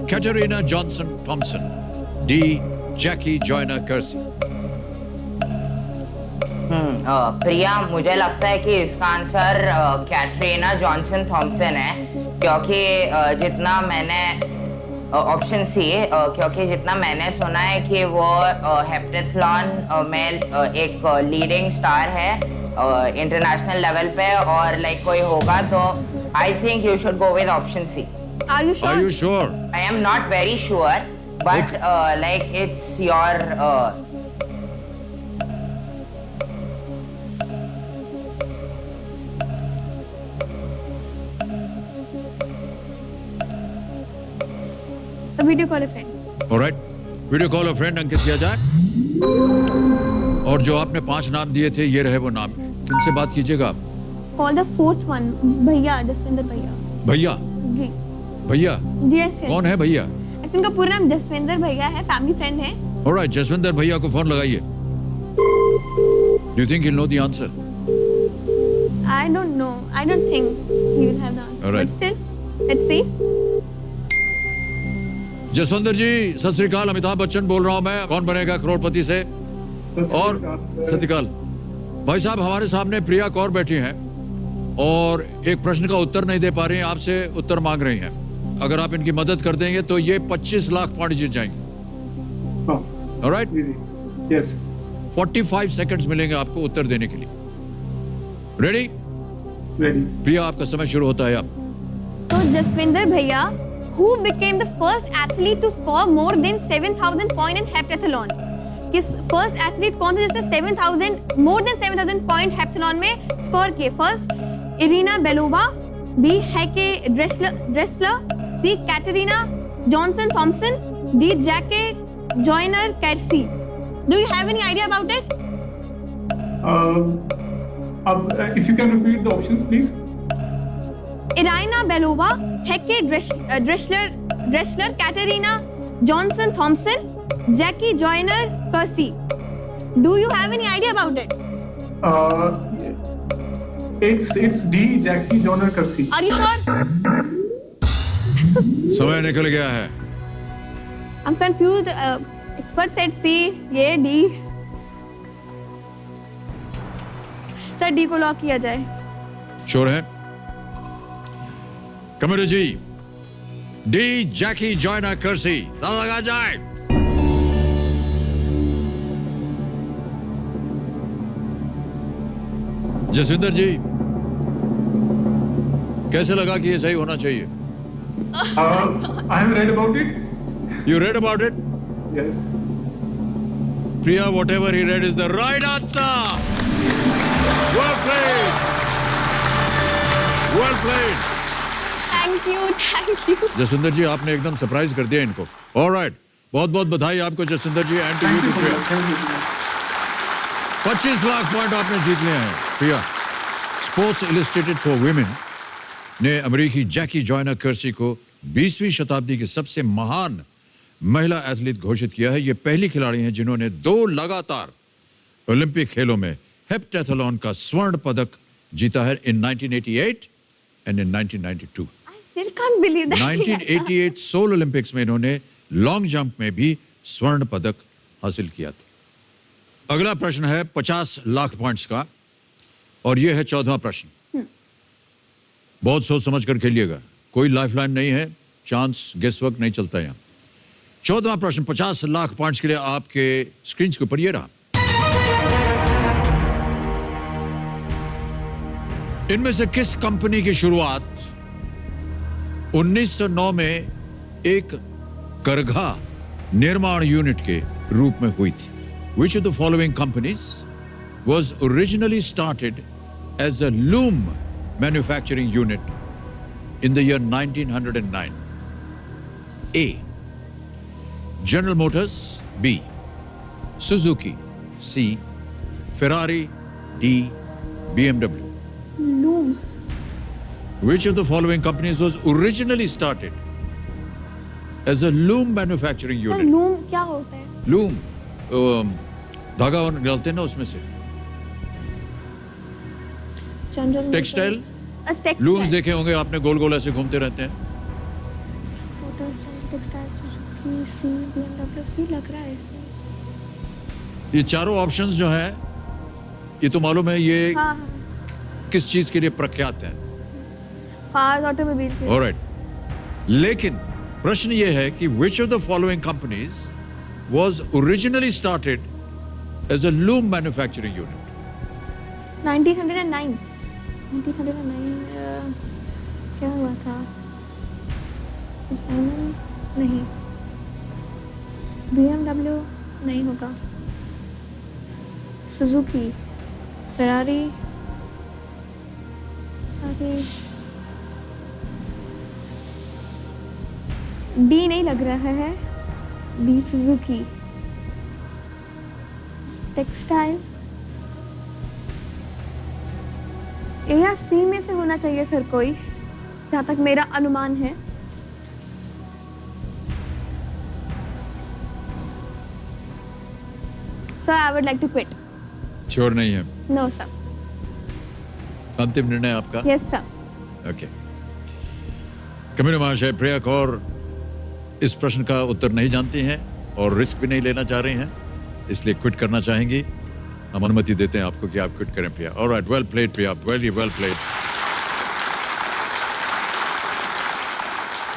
कैटरीना जॉनसन थॉम्सन, डी जैकी जॉयना कर्सी। प्रिया, मुझे लगता है कि इसका आंसर कैटरीना जॉनसन थॉम्सन है, क्योंकि जितना मैंने ऑप्शन सी, क्योंकि जितना मैंने सुना है कि वो हेप्टेथलॉन में एक लीडिंग स्टार है इंटरनेशनल लेवल पे, और लाइक कोई होगा तो I think you should go with option C. Are you Are you sure? sure? I am not very sure, but like it's your So video call a friend. Alright, video call और friend अंकित किया जाए। और जो आपने 5 नाम दिए थे ये रहे वो नाम, किनसे बात कीजिएगा आप? Call the fourth one, भैया, जसविंदर भैया। भैया? जी भैया जी यस। कौन है भैया? एक्चुअली उनका पूरा नाम जसविंदर भैया है, फैमिली फ्रेंड है। ऑलराइट, जसविंदर भैया को फोन लगाइए। Do you think he'll know the answer? I don't know. I don't think he will have the answer. Alright. But still, let's see. Jasvinder ji Sat Shri अकाल, अमिताभ बच्चन बोल रहा हूं मैं, कौन बनेगा करोड़पति से। और सत श्री अकाल भाई साहब, हमारे सामने प्रिया कौर बैठी हैं और एक प्रश्न का उत्तर नहीं दे पा रही हैं, आपसे उत्तर मांग रही हैं। अगर आप इनकी मदद कर देंगे तो ये 25 लाख पॉइंट जीत जाएंगे। Alright, Yes. 45 सेकंड्स मिलेंगे आपको उत्तर देने के लिए। रेडी? Ready. प्रिया आपका समय शुरू होता है अब। So Jaswinder Bhaiya, who became the first athlete to score more than 7,000 point in heptathlon? किस फर्स्ट एथलीट कौन था जिसने 7,000 मोर देन 7,000 पॉइंट हेप्टेथलॉन में स्कोर किए? First Irina Belova, B Heike Drechsler, C Katarina Johnson Thompson, D Jackie Joyner Kersee. Do you have any idea about it? If you can repeat the options, please. Irina Belova, Heike Drechsler, Katarina Johnson Thompson, Jackie Joyner Kersee. Do you have any idea about it? It's D. Jackie Joyner Kersee. Are you sure? समय निकल गया है। I am confused. Expert said C, ये D. Sir D को lock किया जाए। Sure है? कमर जी, D जैकी जॉयना कर्सी, ताला लगा जाए। जसविंदर जी, कैसे लगा कि ये सही होना चाहिए? I have read about it. You read about it? Yes. Priya, whatever he read is the right answer. Well played. Well played. Thank you. Jasvinder ji, आपने एकदम सरप्राइज कर दिया इनको। ऑलराइट, बहुत बहुत बधाई आपको Jasvinder ji, and to you Thank you so Priya. much. Thank you. 25 lakh point आपने जीत लिए हैं Priya. Sports Illustrated for Women ने अमेरिकी जैकी जॉयनर कर्सी को 20वीं शताब्दी की सबसे महान महिला एथलीट घोषित किया है। ये पहली खिलाड़ी हैं जिन्होंने 2 लगातार ओलंपिक खेलों में हेप्टेथलॉन का स्वर्ण पदक जीता है, in 1988 and in 1992। I still can't believe that. 1988 Seoul Olympics में इन्होंने लॉन्ग जंप में भी स्वर्ण पदक हासिल किया था। अगला प्रश्न है 50 लाख पॉइंट्स का और यह है 14वां प्रश्न। बहुत सोच समझ कर खेलिएगा, कोई लाइफलाइन नहीं है, चांस गेस वर्क नहीं चलता यहाँ। 14वां प्रश्न 50 लाख पॉइंट्स के लिए आपके स्क्रीन के ऊपर ये रहा। इनमें से किस कंपनी की शुरुआत 1909 में एक करघा निर्माण यूनिट के रूप में हुई थी? Which of the following companies was originally started as a loom manufacturing unit in the year 1909? A. General Motors. B. Suzuki. C. Ferrari. D. BMW. Loom. Which of the following companies was originally started as a loom manufacturing sir unit? Loom क्या होता है? Loom धागा निकालते हैं ना उसमें से, general textile textile looms देखे होंगे आपने, गोल गोल ऐसे घूमते रहते हैं। मोटर्स, जनरल टेक्सटाइल, सुजुकी, सी, बीएमडब्ल्यू, सी लग रहा है इसमें। ये चारों ऑप्शंस जो हैं, ये तो मालूम है ये हाँ किस चीज के लिए प्रख्यात हैं। हाँ ऑटोमोबाइल के। ऑलराइट, लेकिन प्रश्न ये है कि which of the following companies was originally started as a loom manufacturing unit? 1909 क्या हुआ था? साइमन नहीं, बीएमडब्ल्यू नहीं होगा, सुजुकी, फेरारी, डी नहीं लग रहा है, बी सुजुकी, टेक्सटाइल, ए या सी में से होना चाहिए सर कोई, जहाँ तक मेरा अनुमान है। Sir I would like to quit. Sure नहीं है? No sir. अंतिम निर्णय आपका? Yes sir. ओके। कम्युनिस्ट महाशय, प्रिया कौर इस प्रश्न का उत्तर नहीं जानती हैं और रिस्क भी नहीं लेना चाह रही हैं, इसलिए क्विट करना चाहेंगी। हम अनुमति देते हैं आपको कि आप क्विट करें प्रिया। ऑलराइट, वेल प्लेड प्रिया, वेरी वेल प्लेड।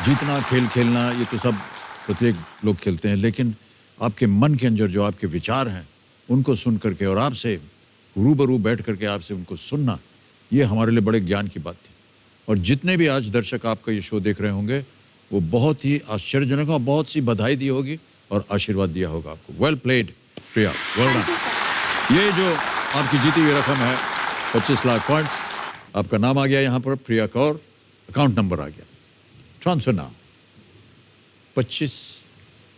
जीतना, खेल खेलना, ये तो सब प्रत्येक लोग खेलते हैं, लेकिन आपके मन के अंदर जो आपके विचार हैं उनको सुन करके और आपसे रूबरू बैठ करके आपसे उनको सुनना, ये हमारे लिए बड़े ज्ञान की बात थी। और जितने भी आज दर्शक आपका ये शो देख रहे होंगे वो बहुत ही आश्चर्यजनक और बहुत सी बधाई दी होगी और आशीर्वाद दिया होगा आपको। वेल प्लेड प्रिया, वेल डन। ये जो आपकी जीती हुई रकम है 25 लाख पॉइंट्स, आपका नाम आ गया यहाँ पर प्रिया कौर, अकाउंट नंबर आ गया, ट्रांसफर नाम 25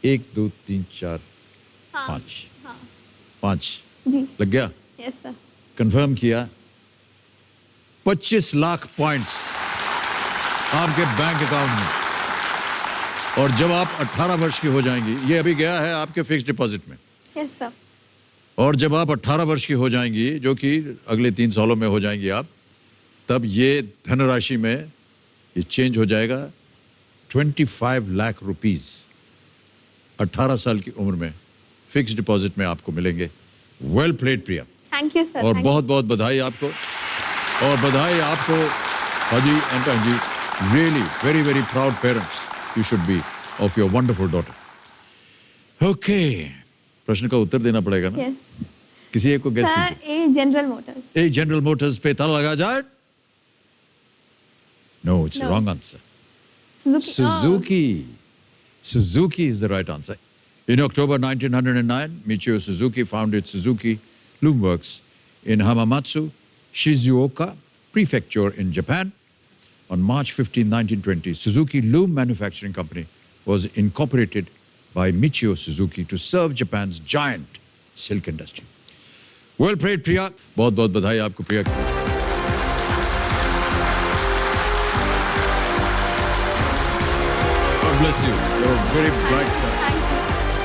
1 2 3 4 5 5 जी लग गया, यस सर। कंफर्म किया। 25 लाख पॉइंट्स आपके बैंक अकाउंट में। और जब आप 18 वर्ष की हो जाएंगी, ये अभी गया है आपके फिक्स डिपॉजिट में, यस सर। और जब आप 18 वर्ष की हो जाएंगी, जो कि अगले 3 सालों में हो जाएंगी आप, तब ये धनराशि में ये चेंज हो जाएगा। 25 लाख रुपीस 18 साल की उम्र में फिक्स डिपॉजिट में आपको मिलेंगे। Well played Priya, thank you sir. और बहुत बहुत बधाई आपको, और बधाई आपको हाजी एंड जी, really very very proud parents you should be of your wonderful daughter. Okay, प्रश्न का उत्तर देना पड़ेगा ना, यस किसी एक को गेस सर। कीजिए। A General Motors. A General Motors पे ताला लगा जाए? No, it's No. Wrong answer. Suzuki. Suzuki. Suzuki is the right answer. In October 1909, Michio Suzuki founded Suzuki Loom Works in Hamamatsu, Shizuoka Prefecture in Japan. On March 15, 1920, Suzuki Loom Manufacturing Company was incorporated by Michio Suzuki to serve Japan's giant silk industry. Well played, Priya. बहुत बहुत बधाई आपको प्रिया। God bless you. You're a very bright child.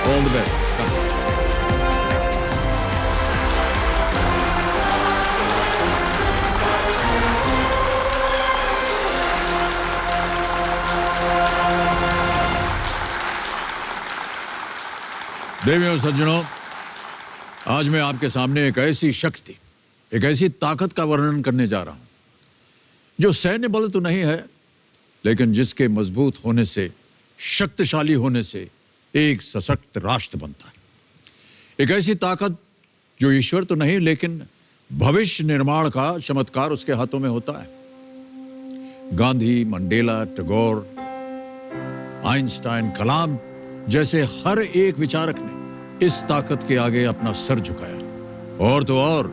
All the best. Come. देवियों और सज्जनों, आज मैं आपके सामने एक ऐसी शक्ति, एक ऐसी ताकत का वर्णन करने जा रहा हूं जो सैन्य बल तो नहीं है, लेकिन जिसके मजबूत होने से, शक्तिशाली होने से एक सशक्त राष्ट्र बनता है। एक ऐसी ताकत जो ईश्वर तो नहीं, लेकिन भविष्य निर्माण का चमत्कार उसके हाथों में होता है। गांधी, मंडेला, टैगोर, आइंस्टाइन, कलाम जैसे हर एक विचारक ने इस ताकत के आगे अपना सर झुकाया। और तो और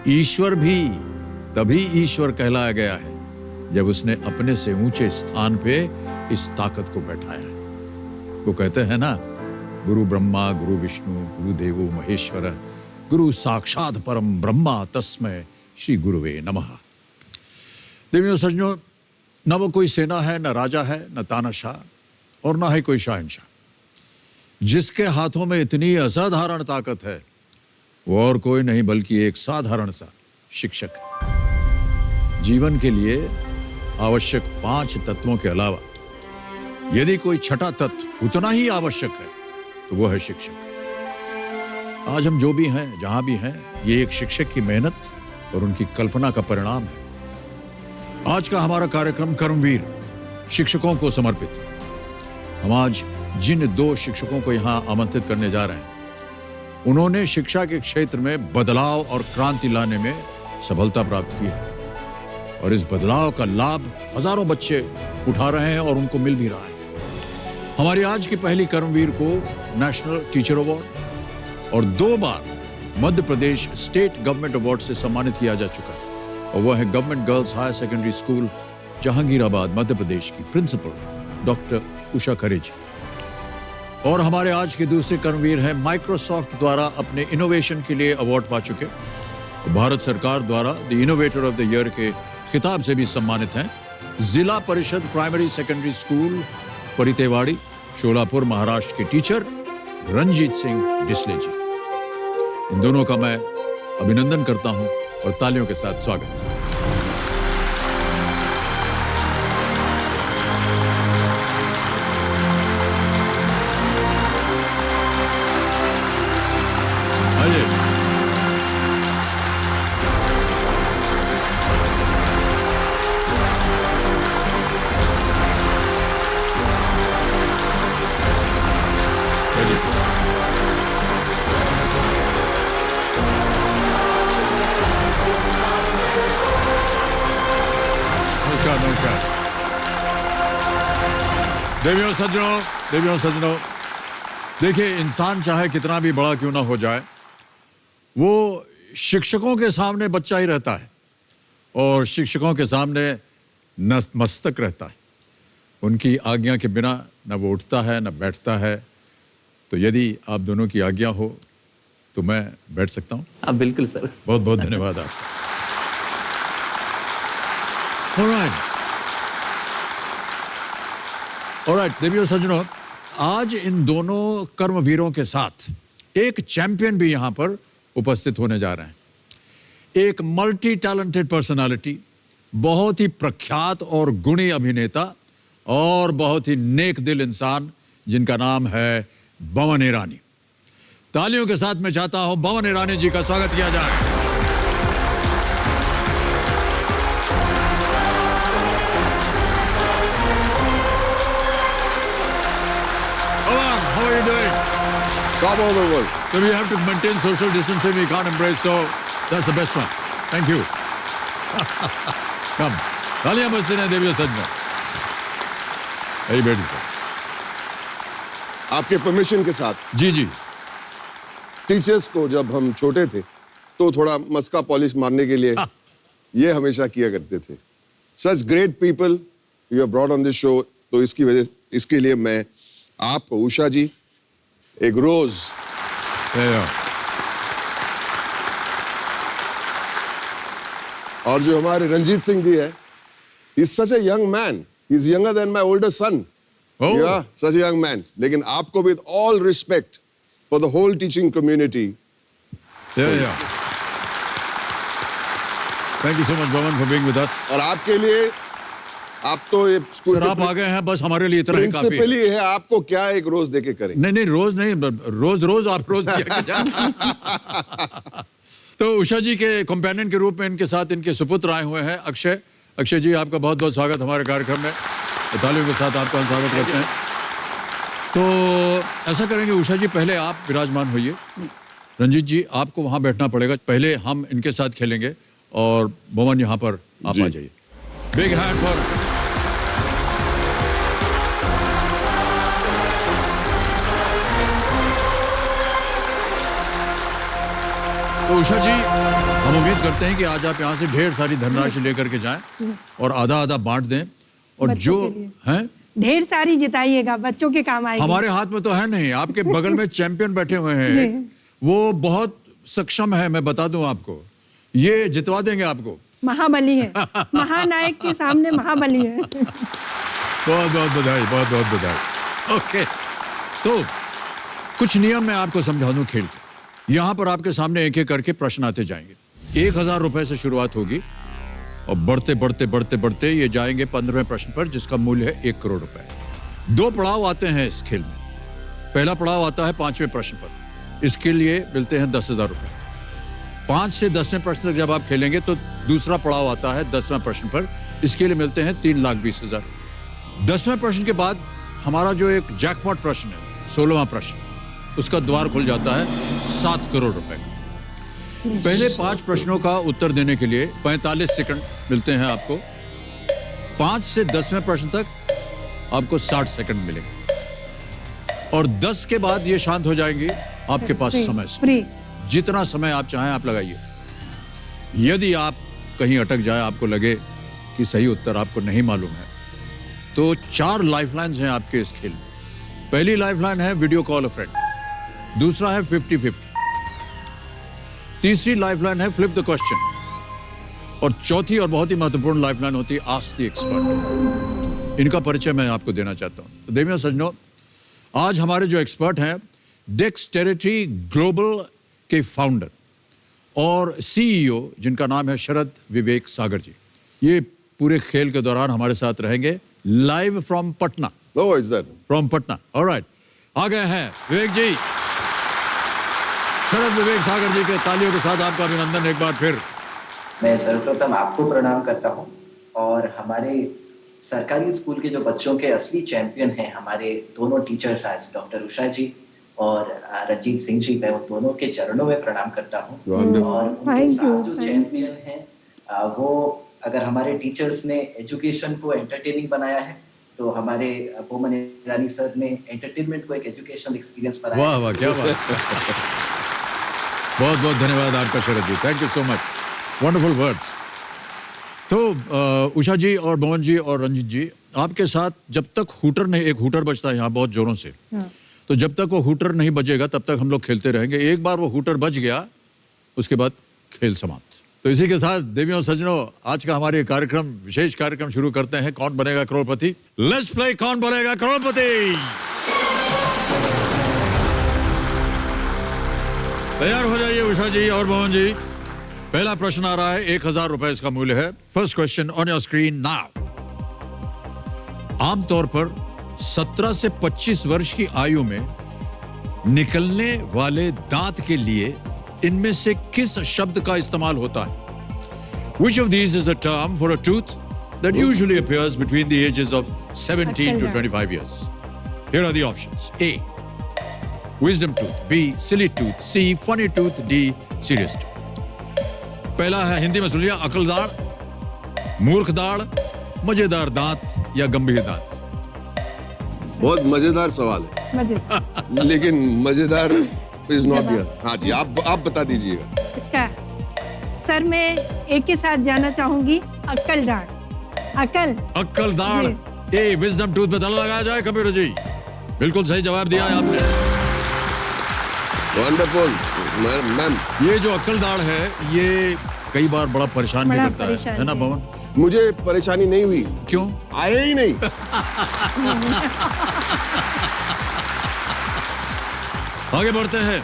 ईश्वर भी तभी ईश्वर कहलाया गया है जब उसने अपने से ऊंचे स्थान पे इस ताकत को बैठाया। वो कहते हैं ना, गुरु ब्रह्मा गुरु विष्णु गुरु देवो महेश्वर गुरु साक्षात परम ब्रह्मा तस्मै श्री गुरुवे नमः। देवियों सज्जनों, न वो कोई सेना है, न राजा है, न तानाशाह और न है कोई शहंशाह। जिसके हाथों में इतनी असाधारण ताकत है वो और कोई नहीं बल्कि एक साधारण सा शिक्षक है। जीवन के लिए आवश्यक 5 तत्वों के अलावा यदि कोई छठा तत्व उतना ही आवश्यक है तो वो है शिक्षक। आज हम जो भी हैं, जहां भी हैं, ये एक शिक्षक की मेहनत और उनकी कल्पना का परिणाम है। आज का हमारा कार्यक्रम कर्मवीर शिक्षकों को समर्पित है। हम आज जिन 2 शिक्षकों को यहां आमंत्रित करने जा रहे हैं, उन्होंने शिक्षा के क्षेत्र में बदलाव और क्रांति लाने में सफलता प्राप्त की है और इस बदलाव का लाभ हजारों बच्चे उठा रहे हैं और उनको मिल भी रहा है। हमारी आज की पहली कर्मवीर को नेशनल टीचर अवार्ड और 2 बार Madhya Pradesh state government award से सम्मानित किया जा चुका है और वह है government girls higher secondary school Jahangirabad Madhya Pradesh की प्रिंसिपल डॉक्टर उषा खरे जी। और हमारे आज के दूसरे कर्मवीर हैं माइक्रोसॉफ्ट द्वारा अपने इनोवेशन के लिए अवार्ड पा चुके, भारत सरकार द्वारा the innovator of the year के खिताब से भी सम्मानित हैं, Zila Parishad primary secondary school Paritewadi Solapur Maharashtra के टीचर रंजीत सिंह डिसले जी। इन दोनों का मैं अभिनंदन करता हूं और तालियों के साथ स्वागत। आइए। नमस्कार। देवियों सज्जनों, देखिए, इंसान चाहे कितना भी बड़ा क्यों ना हो जाए, वो शिक्षकों के सामने बच्चा ही रहता है और शिक्षकों के सामने नतमस्तक रहता है। उनकी आज्ञा के बिना न वो उठता है न बैठता है। तो यदि आप दोनों की आज्ञा हो तो मैं बैठ सकता हूँ? आप बिल्कुल सर। बहुत बहुत धन्यवाद आपका। ऑलराइट, देवियों सज्जनों, आज इन दोनों कर्मवीरों के साथ एक चैंपियन भी यहां पर उपस्थित होने जा रहे हैं। एक मल्टी टैलेंटेड पर्सनालिटी, बहुत ही प्रख्यात और गुणी अभिनेता और बहुत ही नेक दिल इंसान, जिनका नाम है बमन ईरानी। तालियों के साथ मैं चाहता हूं बमन ईरानी जी का स्वागत किया जाए। Top of the world. So we have to maintain social distancing. We can't embrace. So that's the best one. Thank you. Come. तालियां बजते हैं देवियों सज्जनों। Very beautiful. आपके परमिशन के साथ जी जी। टीचर्स को जब हम छोटे थे तो थोड़ा मस्का पॉलिश मारने के लिए ये हमेशा किया करते थे। Such great people you have brought on this show. तो इसके लिए मैं आपको उषा जी एक रोज और जो हमारे रंजीत सिंह जी है, he's such a young man. He's younger than my older son. Oh. Yeah, such a young man. लेकिन आपको with all respect for the whole teaching community. Yeah. Thank you so much, Baman, for being with us. और आपके लिए आप तो ये school sir आप आ गए हैं, बस हमारे लिए इतना ही काफी है। प्रिंसिपल ही है, आपको क्या एक रोज देके करें? नहीं, रोज नहीं, रोज आप रोज दिया कीजिए। तो उषा जी के कंपेनियन के रूप में इनके साथ इनके सुपुत्र आए हुए हैं अक्षय अक्षय जी, आपका बहुत बहुत स्वागत हमारे कार्यक्रम में। तालियों के साथ आपका हम स्वागत करते हैं। तो ऐसा करेंगे उषा जी, पहले आप विराजमान होइए। रंजीत जी, आपको वहाँ बैठना पड़ेगा। पहले हम इनके साथ खेलेंगे और भवन यहाँ पर आप आ जाइए। बिग हैंड फॉर तो उषा जी, हम उम्मीद करते हैं कि आज आप यहाँ से ढेर सारी धनराशि लेकर के जाएं और आधा आधा बांट दें। और बच्चों जो के लिए। हैं ढेर सारी जिताइएगा, बच्चों के काम आएगी। हमारे हाथ में तो है नहीं, आपके बगल में चैंपियन बैठे हुए हैं, जी। वो बहुत सक्षम है, मैं बता दूं आपको, ये जितवा देंगे आपको। महाबली है, महानायक के सामने महाबली है। बहुत बहुत बधाई, बहुत बहुत बधाई। ओके, तो कुछ नियम मैं आपको समझा दूं खेल के। यहाँ पर आपके सामने एक एक करके प्रश्न आते जाएंगे। 1000 रुपए से शुरुआत होगी और बढ़ते बढ़ते बढ़ते बढ़ते ये जाएंगे 15वें प्रश्न पर, जिसका मूल्य है 1 करोड़ रुपए। 2 पड़ाव आते हैं इस खेल में। पहला पड़ाव आता है 5वें प्रश्न पर, इसके लिए मिलते हैं 10,000 रुपए। 5 से 10वें प्रश्न तक जब आप खेलेंगे तो दूसरा पड़ाव आता है 10वें प्रश्न पर, इसके लिए मिलते हैं 3,20,000। 10वें प्रश्न के बाद हमारा जो एक जैकपॉट प्रश्न है, 16वां प्रश्न, उसका द्वार खुल जाता है 7 करोड़ रुपए का। पहले 5 प्रश्नों का उत्तर देने के लिए 45 सेकंड मिलते हैं आपको। 5 से 10वें प्रश्न तक आपको 60 सेकंड मिलेंगे और 10 के बाद ये शांत हो जाएंगे। आपके पास समय फ्री। जितना समय आप चाहें आप लगाइए। यदि आप कहीं अटक जाए, आपको लगे कि सही उत्तर आपको नहीं मालूम है, तो 4 लाइफलाइंस हैं आपके इस खेल में। पहली लाइफलाइन है वीडियो कॉल अ फ्रेंड, दूसरा है 50-50, तीसरी लाइफलाइन है फ्लिप द क्वेश्चन और चौथी और बहुत ही महत्वपूर्ण लाइफलाइन होती है आस्क द एक्सपर्ट। इनका परिचय मैं आपको देना चाहता हूं। तो देवियों सज्जनों, आज हमारे जो एक्सपर्ट हैं, डेक्सटेरिटी ग्लोबल के फाउंडर और सीईओ, जिनका नाम है शरद विवेक सागर जी, ये पूरे खेल के दौरान हमारे साथ रहेंगे live from Patna. Oh, is that? From Patna. Alright, आ गए हैं विवेक जी। शरद विवेक सागर जी के तालियों के साथ आपका अभिनंदन एक बार फिर। मैं सर्वप्रथम आपको प्रणाम करता हूं और हमारे सरकारी स्कूल के जो बच्चों के असली चैंपियन हैं, हमारे दोनों टीचर्स आज डॉक्टर उषा जी और रंजीत सिंह जी, मैं उन दोनों के चरणों में प्रणाम करता हूं। Wonderful. और उनके Thank you, साथ जो thank चैंपियन हैं वो, अगर हमारे टीचर्स ने एजुकेशन को एंटरटेनिंग बनाया है, तो हमारे बोमन ईरानी सर ने एंटरटेनमेंट को एक एजुकेशनल एक्सपीरियंस बनाया। वाह वाह, क्या बात। बहुत बहुत धन्यवाद आपका Sharad ji, thank you so much, wonderful words. तो उषा जी और भवन जी और रंजीत जी, आपके साथ जब तक हूटर नहीं, एक हूटर बजता है यहाँ बहुत जोरों से, तो जब तक वो हूटर नहीं बजेगा तब तक हम लोग खेलते रहेंगे। एक बार वो हूटर बज गया, उसके बाद खेल समाप्त। तो इसी के साथ देवियों सज्जनों, आज का हमारे कार्यक्रम, विशेष कार्यक्रम शुरू करते हैं। कौन बनेगा करोड़पति? लेट्स प्ले कौन बनेगा करोड़पति। तैयार हो जाइए उषा जी और भवन जी। पहला प्रश्न आ रहा है, 1000 रुपए इसका मूल्य है। First question on your screen now. आमतौर पर 17 से 25 वर्ष की आयु में निकलने वाले दांत के लिए इनमें से किस शब्द का इस्तेमाल होता है? Which of these is a term for a tooth that usually appears between the ages of 17 to 25 years? Here are the options. A, wisdom tooth. B, silly tooth. C, funny tooth. D, serious tooth. पहला है, हिंदी में सुन लिया, अकलदाड़, मूर्खदाड़, मजेदार दांत या गंभीर दांत? बहुत मजेदार सवाल है, मजे लेकिन मजेदार इज नॉट हियर। हाँ जी, आप बता दीजिएगा। इसका सर, मैं एक के साथ जाना चाहूंगी, अक्लदाड़। अक्लदाड़। ए, विजडम टूथ पे ताला लगाया जाए कंप्यूटर जी। बिल्कुल सही जवाब दिया है आपने। Wonderful ma'am. ये जो अक्लदाड़ है, ये कई बार बड़ा परेशान भी बड़ा करता परेशान है ना है। भवन? मुझे परेशानी नहीं हुई, क्यों? आए ही नहीं। आगे बढ़ते हैं।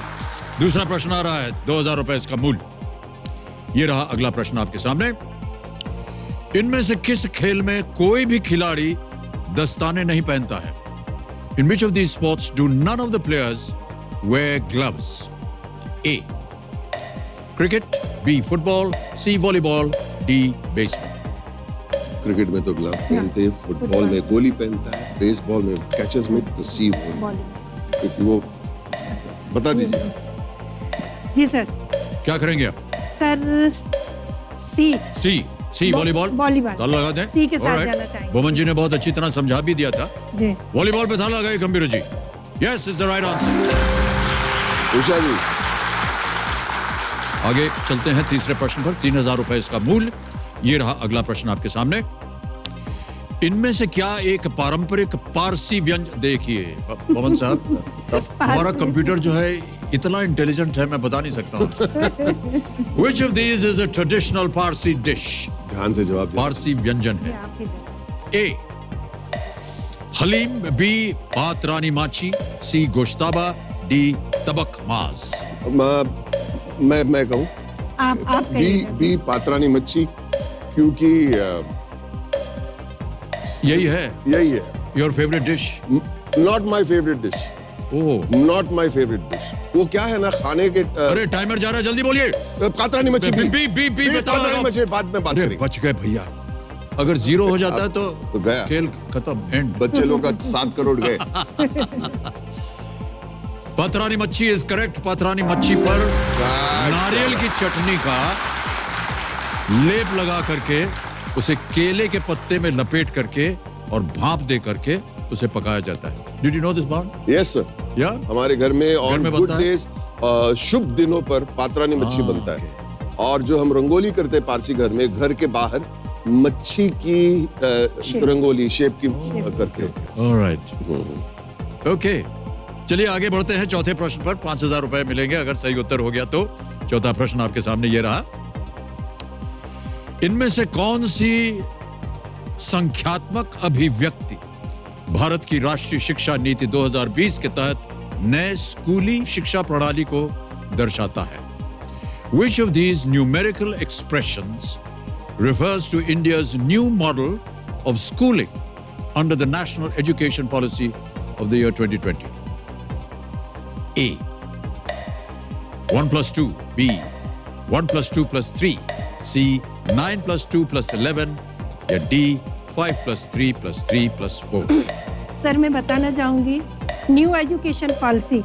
दूसरा प्रश्न आ रहा है, 2000 रुपए इसका मूल्य। ये रहा अगला प्रश्न आपके सामने। इनमें से किस खेल में कोई भी खिलाड़ी दस्ताने नहीं पहनता है? In which of these sports do none of the players wear gloves? A, cricket. B, football. C, volleyball. D, baseball. Cricket में तो ग्लव पहनते हैं, फुटबॉल में गोली पहनता है, बेसबॉल में कैचेस में तो सी बॉल, क्योंकि वो बता दीजिए। जी सर। क्या करेंगे आप? सर सी वॉलीबॉल। वॉलीबॉल ताला लगा दें। सी के साथ Alright. जाना चाहेंगे। बोमन जी ने बहुत अच्छी तरह समझा भी दिया था। जी। वॉलीबॉल पे ताला लगाइए Gambhir ji. Yes is the right answer. Usha ji आगे चलते हैं तीसरे प्रश्न पर। 3000 रुपए इसका मूल्य। ये रहा अगला प्रश्न आपके सामने। इनमें से क्या एक पारंपरिक पारसी व्यंजन, देखिए पवन साहब हमारा कंप्यूटर जो है इतना इंटेलिजेंट है मैं बता नहीं सकता हूं। Which of these is a traditional Parsi dish? ध्यान से जवाब दें। पारसी व्यंजन है। ए हलीम, बी पात्रानी माची, सी गोश्ताबा, डी तबक माज। मैं कहूँ आप बी पात्रानी मच्छी, क्योंकि यही है your favourite dish? Not my favourite dish. Oh, not my favourite dish. वो क्या है ना खाने के अरे टाइमर जा रहा है, जल्दी बोलिए। कातरानी मच्छी। बी कातरानी मच्छी बाद में बात करेंगे। बच गए भैया। अगर 0 हो जाता है तो गया खेल खत्म, एंड। बच्चे लोग का 7 करोड़ गए। पात्रानी मच्छी इज करेक्ट। पात्रानी मच्छी पर नारियल की चटनी का लेप लगा करके उसे केले के पत्ते में लपेट करके और भाप दे करके उसे पकाया जाता है। डिड यू नो दिस बात? Yes sir. या हमारे घर में और गुड डेज शुभ दिनों पर पात्रानी मच्छी बनता है। और जो हम रंगोली करते हैं पारसी घर में, घर के बाहर मच्छी की रंगोली शेप की करके। Alright, okay. चलिए आगे बढ़ते हैं चौथे प्रश्न पर। 5000 रुपए मिलेंगे अगर सही उत्तर हो गया तो। चौथा प्रश्न आपके सामने ये रहा। इनमें से कौन सी संख्यात्मक अभिव्यक्ति भारत की राष्ट्रीय शिक्षा नीति 2020 के तहत नए स्कूली शिक्षा प्रणाली को दर्शाता है? Which of these numerical expressions refers to India's new model of schooling under the National Education Policy of the year 2020? A 1 + 2, B 1 + 2 + 3, C 9 + 2 + 11, या D 5 + 3 + 3 + 4? सर मैं बताना चाहूंगी न्यू एजुकेशन पॉलिसी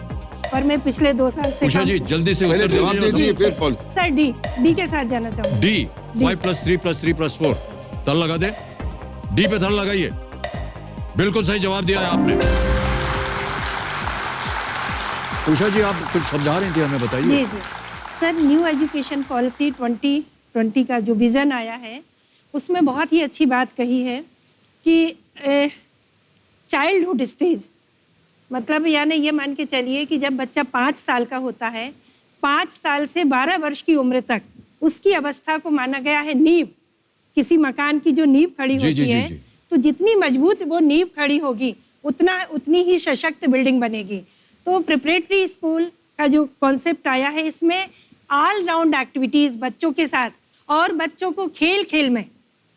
पर मैं पिछले 2 साल से उषा जी जल्दी से उत्तर जवाब दीजिए फिर पॉल। सर डी के साथ जाना चाहूंगी। डी 5 + 3 + 3 + 4। तल लगा दे। डी पे तल लगाइए। बिल्कुल सही जवाब दिया है आपने। उषा जी आप कुछ समझा रही थी, हमें बताइए। जी सर, न्यू एजुकेशन पॉलिसी 2020 का जो विजन आया है उसमें बहुत ही अच्छी बात कही है कि चाइल्डहुड स्टेज, मतलब यानी ये मान के चलिए कि जब बच्चा 5 साल का होता है, 5 साल से 12 वर्ष की उम्र तक उसकी अवस्था को माना गया है नींव। किसी मकान की जो नींव खड़ी होती है तो जितनी मजबूत वो नींव खड़ी होगी उतनी ही सशक्त बिल्डिंग बनेगी। तो प्रिपरेटरी स्कूल का जो कॉन्सेप्ट आया है इसमें ऑल राउंड एक्टिविटीज़ बच्चों के साथ और बच्चों को खेल खेल में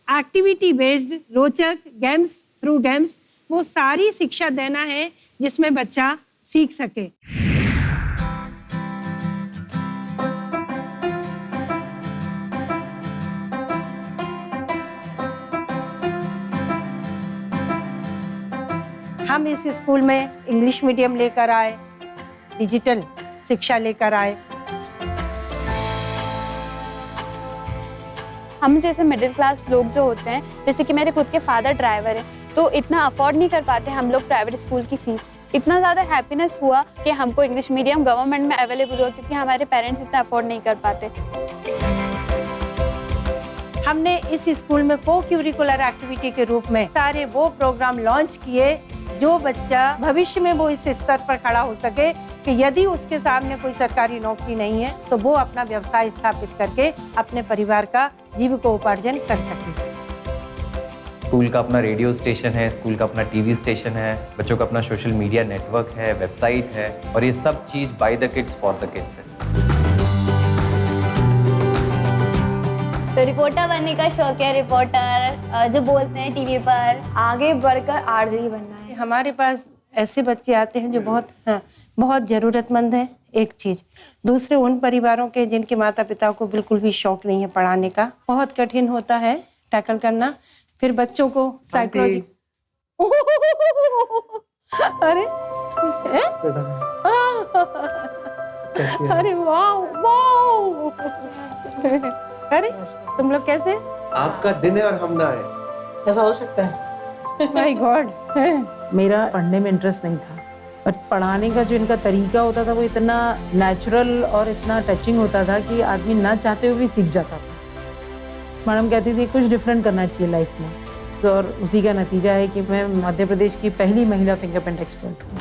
एक्टिविटी बेस्ड रोचक गेम्स थ्रू गेम्स वो सारी शिक्षा देना है जिसमें बच्चा सीख सके। हम इस स्कूल में इंग्लिश मीडियम लेकर आए, डिजिटल शिक्षा लेकर आए। हम जैसे मिडिल क्लास लोग जो होते हैं, जैसे कि मेरे खुद के फादर ड्राइवर हैं, तो इतना अफोर्ड नहीं कर पाते हम लोग प्राइवेट स्कूल की फीस। इतना ज़्यादा हैप्पीनेस हुआ कि हमको इंग्लिश मीडियम गवर्नमेंट में अवेलेबल हुआ क्योंकि हमारे पेरेंट्स इतना अफोर्ड नहीं कर पाते। हमने इस स्कूल में को करिकुलर एक्टिविटी के रूप में सारे वो प्रोग्राम लॉन्च किए जो बच्चा भविष्य में वो इस स्तर पर खड़ा हो सके कि यदि उसके सामने कोई सरकारी नौकरी नहीं है तो वो अपना व्यवसाय स्थापित करके अपने परिवार का जीविकोपार्जन कर सके। स्कूल का अपना रेडियो स्टेशन है, स्कूल का अपना टीवी स्टेशन है, बच्चों का अपना सोशल मीडिया नेटवर्क है, वेबसाइट है, और ये सब चीज़ by the kids for the kids है। तो रिपोर्टर बनने का शौक है, रिपोर्टर जो बोलते हैं टीवी पर, आगे बढ़कर आरजे ही बनना है। हमारे पास ऐसे बच्चे आते हैं जो बहुत ज़रूरतमंद हैं, एक चीज़। दूसरे उन परिवारों के जिनके माता पिता को बिल्कुल भी शौक नहीं है पढ़ाने का, बहुत कठिन होता है टैकल करना। फिर बच्चों को साइकोलॉजी अरे अरे वाह वाह अरे तुम लोग कैसे? आपका दिन है और हम ना है, ऐसा हो सकता है? My God. मेरा पढ़ने में इंटरेस्ट नहीं था, पर पढ़ाने का जो इनका तरीका होता था वो इतना नेचुरल और इतना टचिंग होता था कि आदमी ना चाहते हुए भी सीख जाता था। मैडम कहती थी कुछ डिफरेंट करना चाहिए लाइफ में, तो और उसी का नतीजा है कि मैं मध्य प्रदेश की पहली महिला फिंगरप्रिंट एक्सपर्ट हूँ।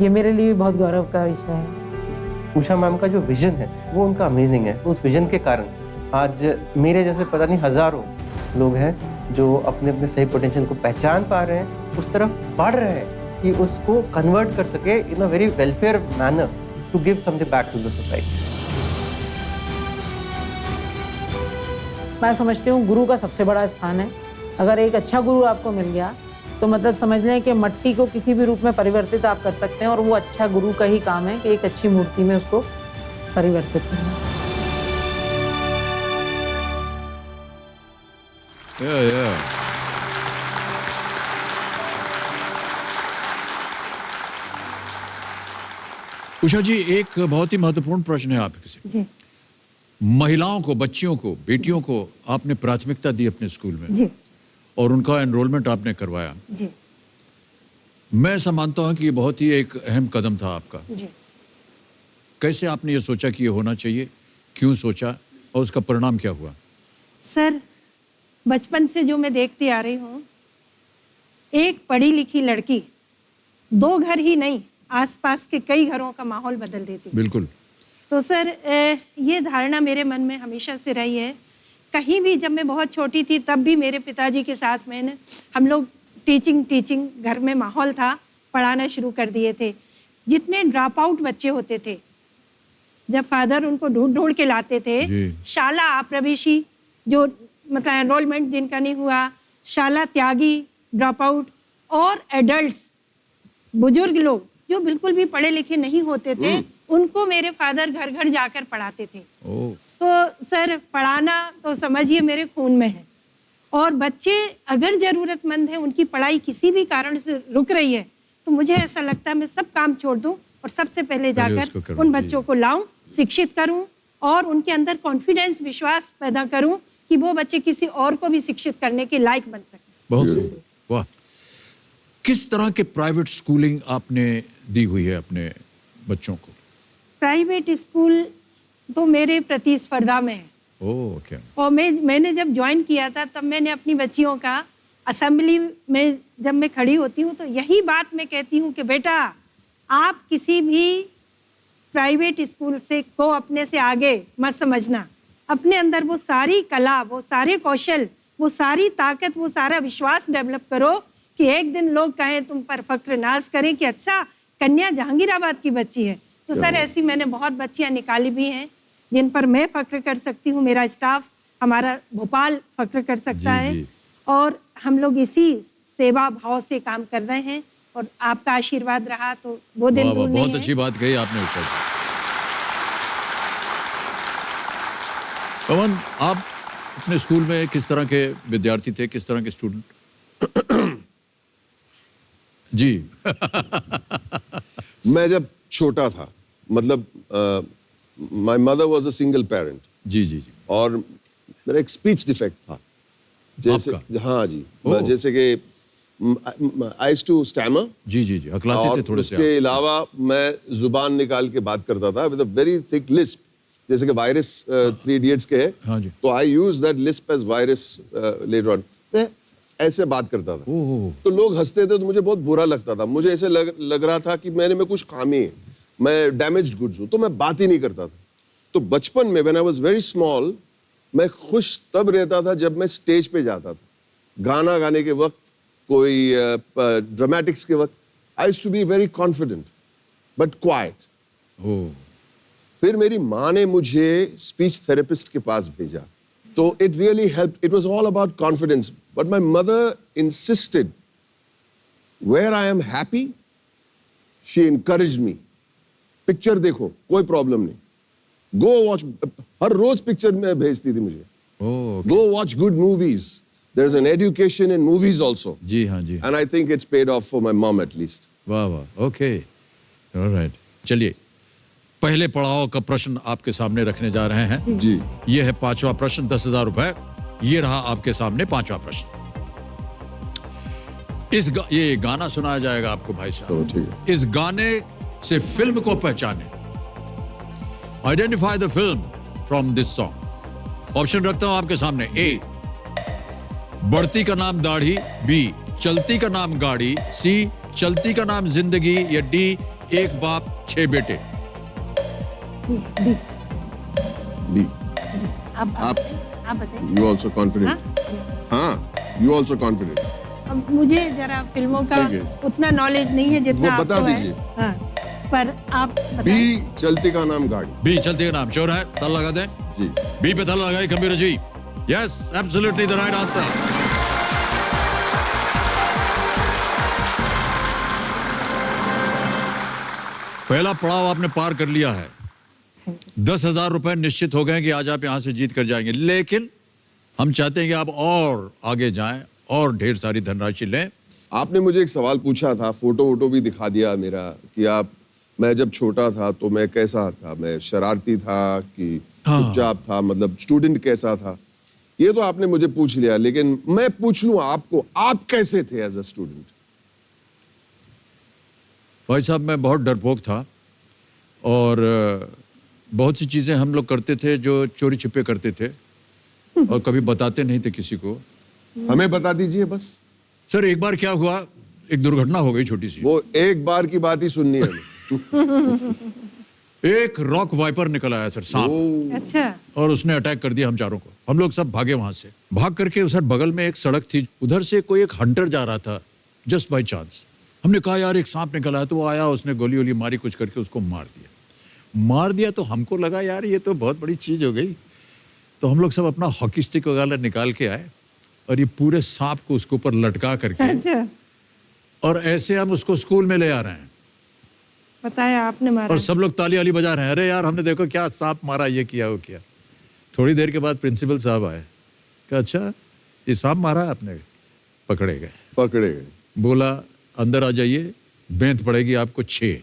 ये मेरे लिए भी बहुत गौरव का विषय है। उषा मैम का जो विजन है वो उनका अमेजिंग है। उस विजन के कारण आज मेरे जैसे पता नहीं हजारों लोग हैं जो अपने अपने सही पोटेंशियल को पहचान पा रहे हैं, उस तरफ बढ़ रहे हैं कि उसको कन्वर्ट कर सके in a very welfare manner to give something back to the society. मैं समझती हूँ गुरु का सबसे बड़ा स्थान है। अगर एक अच्छा गुरु आपको मिल गया तो मतलब समझ लें कि मट्टी को किसी भी रूप में परिवर्तित आप कर सकते हैं, और वो अच्छा गुरु का ही काम है कि एक अच्छी मूर्ति में उसको परिवर्तित करना। उषा जी, एक बहुत ही महत्वपूर्ण प्रश्न है आपके से। जी महिलाओं को, बच्चियों को, बेटियों को आपने प्राथमिकता दी अपने स्कूल में जी और उनका एनरोलमेंट आपने करवाया। जी मैं ऐसा मानता हूं कि ये बहुत ही एक अहम कदम था आपका। जी। कैसे आपने ये सोचा कि ये होना चाहिए, क्यों सोचा और उसका परिणाम क्या हुआ? सर, बचपन से जो मैं देखती आ रही हूँ, एक पढ़ी लिखी लड़की 2 घर ही नहीं, आसपास के कई घरों का माहौल बदल देती। बिल्कुल। तो सर, ये धारणा मेरे मन में हमेशा से रही है। कहीं भी जब मैं बहुत छोटी थी तब भी मेरे पिताजी के साथ हम लोग टीचिंग घर में माहौल था, पढ़ाना शुरू कर दिए थे। जितने ड्रॉप आउट बच्चे होते थे, जब फादर उनको ढूंढ के लाते थे, शाला अप्रवेशी जो मतलब एनरोलमेंट जिनका नहीं हुआ, शाला त्यागी ड्रॉप आउट, और एडल्ट्स बुजुर्ग लोग जो बिल्कुल भी पढ़े लिखे नहीं होते थे, उनको मेरे फादर घर घर जाकर पढ़ाते थे। तो सर, पढ़ाना तो समझिए मेरे खून में है, और बच्चे अगर ज़रूरतमंद हैं, उनकी पढ़ाई किसी भी कारण से रुक रही है, तो मुझे ऐसा लगता है मैं सब काम छोड़ दूं और सबसे पहले जाकर उन बच्चों को लाऊं, शिक्षित करूं, और उनके अंदर कॉन्फिडेंस, विश्वास पैदा करूं कि वो बच्चे किसी और को भी शिक्षित करने के लायक बन सकें। बहुत वाह। किस तरह के प्राइवेट स्कूलिंग आपने दी हुई है अपने बच्चों को? प्राइवेट स्कूल तो मेरे प्रतिस्पर्धा में है। ओके। और मैंने जब ज्वाइन किया था तब मैंने अपनी बच्चियों का असेंबली में जब मैं खड़ी होती हूँ तो यही बात मैं कहती हूँ कि बेटा, आप किसी भी प्राइवेट स्कूल को अपने से आगे मत समझना। अपने अंदर वो सारी कला, वो सारे कौशल, वो सारी ताकत, वो सारा विश्वास डेवलप करो कि एक दिन लोग कहें, तुम पर फक्र नाज करें कि अच्छा, कन्या जहांगीराबाद की बच्ची है। तो सर, ऐसी मैंने बहुत बच्चियां निकाली भी हैं जिन पर मैं फक्र कर सकती हूँ, मेरा स्टाफ, हमारा भोपाल फक्र कर सकता है, और हम लोग इसी सेवा भाव से काम कर रहे हैं, और आपका आशीर्वाद रहा तो वो दिन दूर नहीं है। बहुत अच्छी बात कही आपने उषा जी। पवन, आप अपने स्कूल में किस तरह के विद्यार्थी थे, किस तरह के स्टूडेंट? जी। मैं जब छोटा था, मतलब my mother was a single parent. जी जी जी। और मेरा एक स्पीच डिफेक्ट था, जैसे आपका? हाँ जी, जैसे कि आई यूज्ड टू स्टैमर। जी जी जी, हकलाते थे थोड़े से। उसके अलावा मैं जुबान निकाल के बात करता था with a very thick Lisp, जैसे कि वायरस 3 इडियट्स के है। हाँ जी। तो I use that lisp as virus later on. मैं ऐसे बात करता था, तो लोग हंसते थे, तो मुझे बहुत बुरा लगता था। मुझे ऐसे लग रहा था कि मेरे में कुछ खामी है, मैं डैमेज्ड गुड्स हूँ, तो मैं बात ही नहीं करता था। तो बचपन में when I was very small, मैं खुश तब रहता था जब मैं स्टेज पे जाता था, गाना गाने के वक्त, कोई ड्रामेटिक्स के वक्त। I used to be very confident but quite. फिर मेरी माँ ने मुझे स्पीच थेरेपिस्ट के पास भेजा, तो it really helped. It was all about confidence, but my mother insisted where I am happy, she encouraged me. Picture देखो, कोई प्रॉब्लम नहीं, गो वॉच। हर रोज पिक्चर में भेजती थी मुझे, Go watch good movies. There's an education in movies also. जी हाँ जी. And I think it's paid off for my mom at least. वाह वाह. ओके. ऑलराइट. चलिए पहले पड़ाव का प्रश्न आपके सामने रखने जा रहे हैं. जी. ये है 5वां प्रश्न, 10,000 रुपए. ये रहा आपके सामने 5वां प्रश्न. ये गाना सुनाया जाएगा आपको भाई साहब. ठीक है. इस गाने से फिल्म को पहचाने. Identify the film from this song. Option रखता हूं आपके सामने. ए बढ़ती का नाम दाढ़ी, बी चलती का नाम गाड़ी, सी चलती का नाम जिंदगी, या डी एक बाप 6 बेटे. B. आप बताइए. You also confident? हाँ. You also confident? अब मुझे जरा फिल्मों का ठीक है. उतना नॉलेज नहीं है जितना वो बता आपको है. दीजिए. हाँ. पर आप B बताइए. चलती का नाम गाड़ी. बी चलती का नाम. श्योर है? ताल लगा दें. जी. बी पे ताल लगाई computer ji. Yes, absolutely the right answer. पहला पड़ाव आपने पार कर लिया है. 10,000 रुपए निश्चित हो गए कि आज आप यहां से जीत कर जाएंगे, लेकिन हम चाहते हैं कि आप और आगे जाएं और ढेर सारी धनराशि लें. आपने मुझे एक सवाल पूछा था, फोटो वोटो भी दिखा दिया मेरा, कि मैं जब छोटा था तो मैं कैसा था, मैं शरारती था कि चुपचाप था, मतलब स्टूडेंट कैसा था. ये तो आपने मुझे पूछ लिया, लेकिन मैं पूछ लूं आपको, आप कैसे थे एज अ स्टूडेंट? भाई साहब मैं बहुत डरपोक था और बहुत सी चीज़ें हम लोग करते थे जो चोरी छिपे करते थे और कभी बताते नहीं थे किसी को. हमें बता दीजिए बस. सर एक बार क्या हुआ, एक दुर्घटना हो गई छोटी सी. वो एक बार की बात ही सुननी है. एक रॉक वाइपर निकल आया सर, सांप. अच्छा. और उसने अटैक कर दिया हम चारों को. हम लोग सब भागे वहां से. भाग करके सर बगल में एक सड़क थी, उधर से कोई एक हंटर जा रहा था जस्ट बाय चांस. हमने कहा यार एक सांप निकल आया, तो वो आया, उसने गोली वोली मारी, कुछ करके उसको मार दिया. तो हमको लगा यार ये तो बहुत बड़ी चीज हो गई. तो हम लोग सब अपना हॉकी स्टिक वगैरह निकाल के आए और ये पूरे सांप को उसके ऊपर लटका करके. अच्छा. और ऐसे हम उसको स्कूल में ले आ रहे हैं. बताया आपने मारा. और सब लोग ताली वाली बजा रहे हैं. अरे यार हमने देखो क्या सांप मारा, ये किया वो किया. थोड़ी देर के बाद प्रिंसिपल साहब आए. कहा अच्छा ये सांप मारा आपने. पकड़े गए. बोला अंदर आ जाइए, बेंत पड़ेगी आपको 6.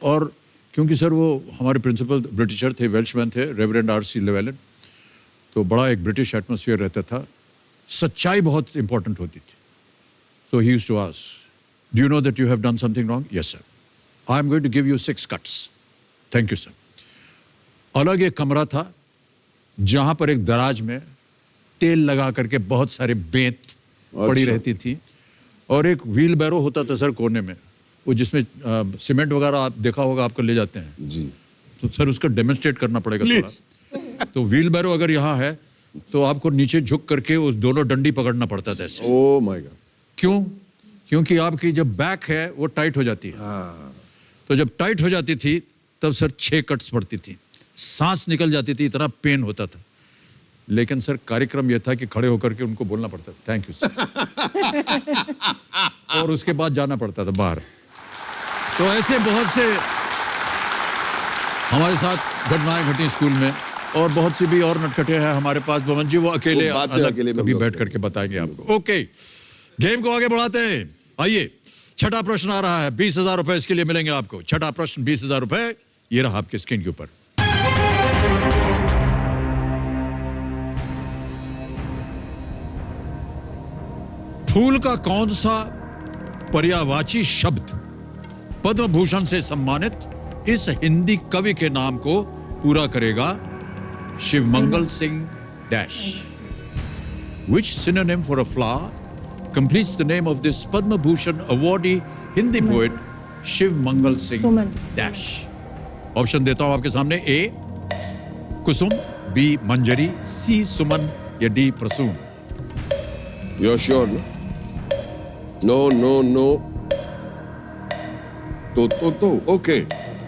और क्योंकि सर वो हमारे प्रिंसिपल ब्रिटिशर थे, वेल्शमैन थे, रेवरेंड R.C. लेवेलन, तो बड़ा एक ब्रिटिश एटमॉस्फेयर रहता था. सच्चाई बहुत इंपॉर्टेंट होती थी. तो he used to ask, do you know that you have done something wrong? Yes sir. I am going to give you 6 cuts. Thank you sir. अलग एक कमरा था जहां पर एक दराज में तेल लगा करके बहुत सारे बेंत पड़ी रहती थी, और एक व्हील बैरो होता था सर कोने में, वो जिसमें सीमेंट वगैरह आप देखा होगा, आपको ले जाते हैं जी. तो सर उसका डेमोन्स्ट्रेट करना पड़ेगा थोड़ा. तो व्हील बैरो अगर यहाँ है तो आपको नीचे झुक करके उस दोनों डंडी पकड़ना पड़ता था ऐसे. Oh my God. क्यों? क्योंकि आपकी जब बैक है वो टाइट हो जाती है. तो जब टाइट हो जाती थी तब सर 6 कट्स पड़ती थी, सांस निकल जाती थी, इतना पेन होता था. लेकिन सर कार्यक्रम यह था कि खड़े होकर के उनको बोलना पड़ता था थैंक यू सर. और उसके बाद जाना पड़ता था बाहर. तो ऐसे बहुत से हमारे साथ घटनाएं घटी स्कूल में, और बहुत सी भी और नटखटे हैं हमारे पास. भवन जी वो अकेले अलग कभी बैठ करके बताएंगे आपको. ओके, गेम को आगे बढ़ाते हैं. आइए, छठा प्रश्न आ रहा है. 20,000 रुपए इसके लिए मिलेंगे आपको. छठा प्रश्न 20,000 रुपए. ये रहा आपके स्क्रीन के ऊपर. फूल का कौन सा पर्यायवाची शब्द पद्म भूषण से सम्मानित इस हिंदी कवि के नाम को पूरा करेगा? Shivmangal Singh dash. Which synonym for a flower completes the name of this Padma Bhushan awardee Hindi poet Shivmangal Singh dash. Option देता हूं आपके सामने. ए कुसुम, बी मंजरी, सी सुमन, या D Prasoon. You're sure, no? No. तो ओके.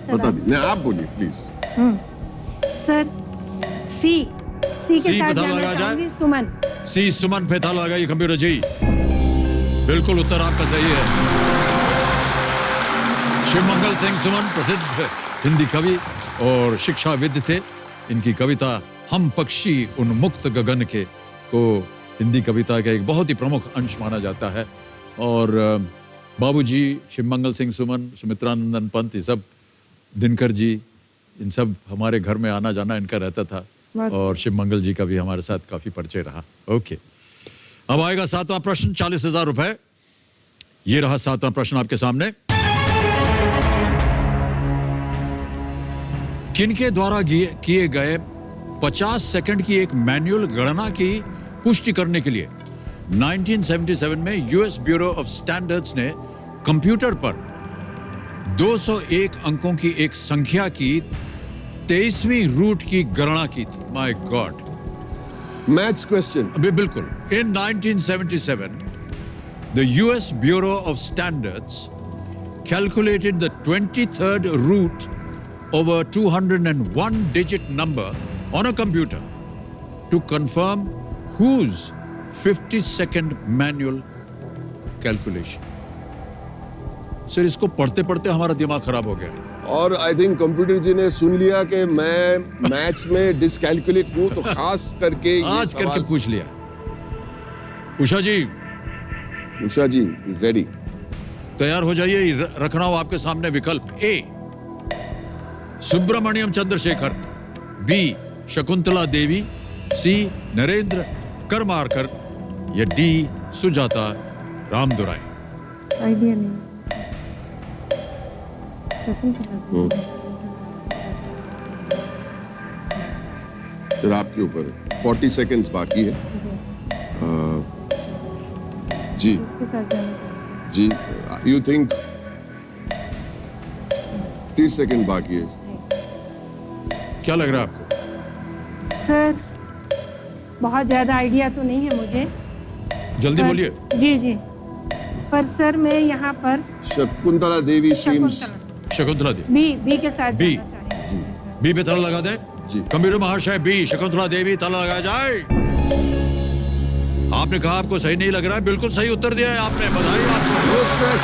बता दी. नहीं आप बोलिए प्लीज. सर सी के साथ जाना चाहूंगी. सुमन. सी सुमन पे ताला लगाइए कंप्यूटर जी. बिल्कुल उत्तर आपका सही है. शिवमंगल सिंह सुमन प्रसिद्ध हिंदी कवि और शिक्षाविद थे. इनकी कविता हम पक्षी उन्मुक्त गगन के को हिंदी कविता का एक बहुत ही प्रमुख अंश माना जाता है। और बाबूजी, शिवमंगल सिंह सुमन, सुमित्रानंदन पंत, ये सब, दिनकर जी, इन सब हमारे घर में आना जाना इनका रहता था। और शिवमंगल जी का भी हमारे साथ काफी परिचय रहा। ओके, अब आएगा 7वां प्रश्न, 40,000 रुपए। ये रहा 7वां प्रश्न आपके सामने। किनके द्वारा किए गए 50 सेकंड की एक मैनुअल गणना की पुष्टि करने के लिए 1977 में यूएस ब्यूरो ऑफ स्टैंडर्ड्स ने कंप्यूटर पर 201 अंकों की एक संख्या की 23वीं रूट की गणना की थी? My god, maths question. बिल्कुल। In 1977 the US Bureau of Standards calculated the 23rd root over 201 digit number on a computer to confirm whose 50-second manual calculation. Sir, इसको पढ़ते पढ़ते हमारा दिमाग खराब हो गया। और आई थिंक कंप्यूटर जी ने सुन लिया कि मैं मैथ्स में डिसकैलकुलेट हूं, तो खास करके आज करके पूछ लिया। उषा जी इज रेडी, तैयार हो जाइए। रख रहा हूं आपके सामने विकल्प। ए, सुब्रमण्यम चंद्रशेखर, बी, शकुंतला देवी, सी, नरेंद्र करमारकर, या डी, सुजाता रामदुराई। आइडिया नहीं। शकुंतला देवी। फिर आपके ऊपर है। 40 सेकंड्स बाकी है। जी, इसके साथ जाना चाहिए। जी, यू थिंक 30 सेकंड बाकी है। क्या लग रहा है आपको? सर, बहुत ज्यादा आइडिया तो नहीं है मुझे। जल्दी बोलिए। जी, पर सर मैं यहाँ पर शकुंतला देवी सीम्स। शकुंतला देवी, बी के साथ बी, जाना चाहिए। बी पे ताला लगा दें। जी, कंप्यूटर महाशय, बी, शकुंतला देवी, ताला लगाया जाए। आपने कहा आपको सही नहीं लग रहा है, बिल्कुल सही उत्तर दिया है आपने, बधाई आपको। No stress,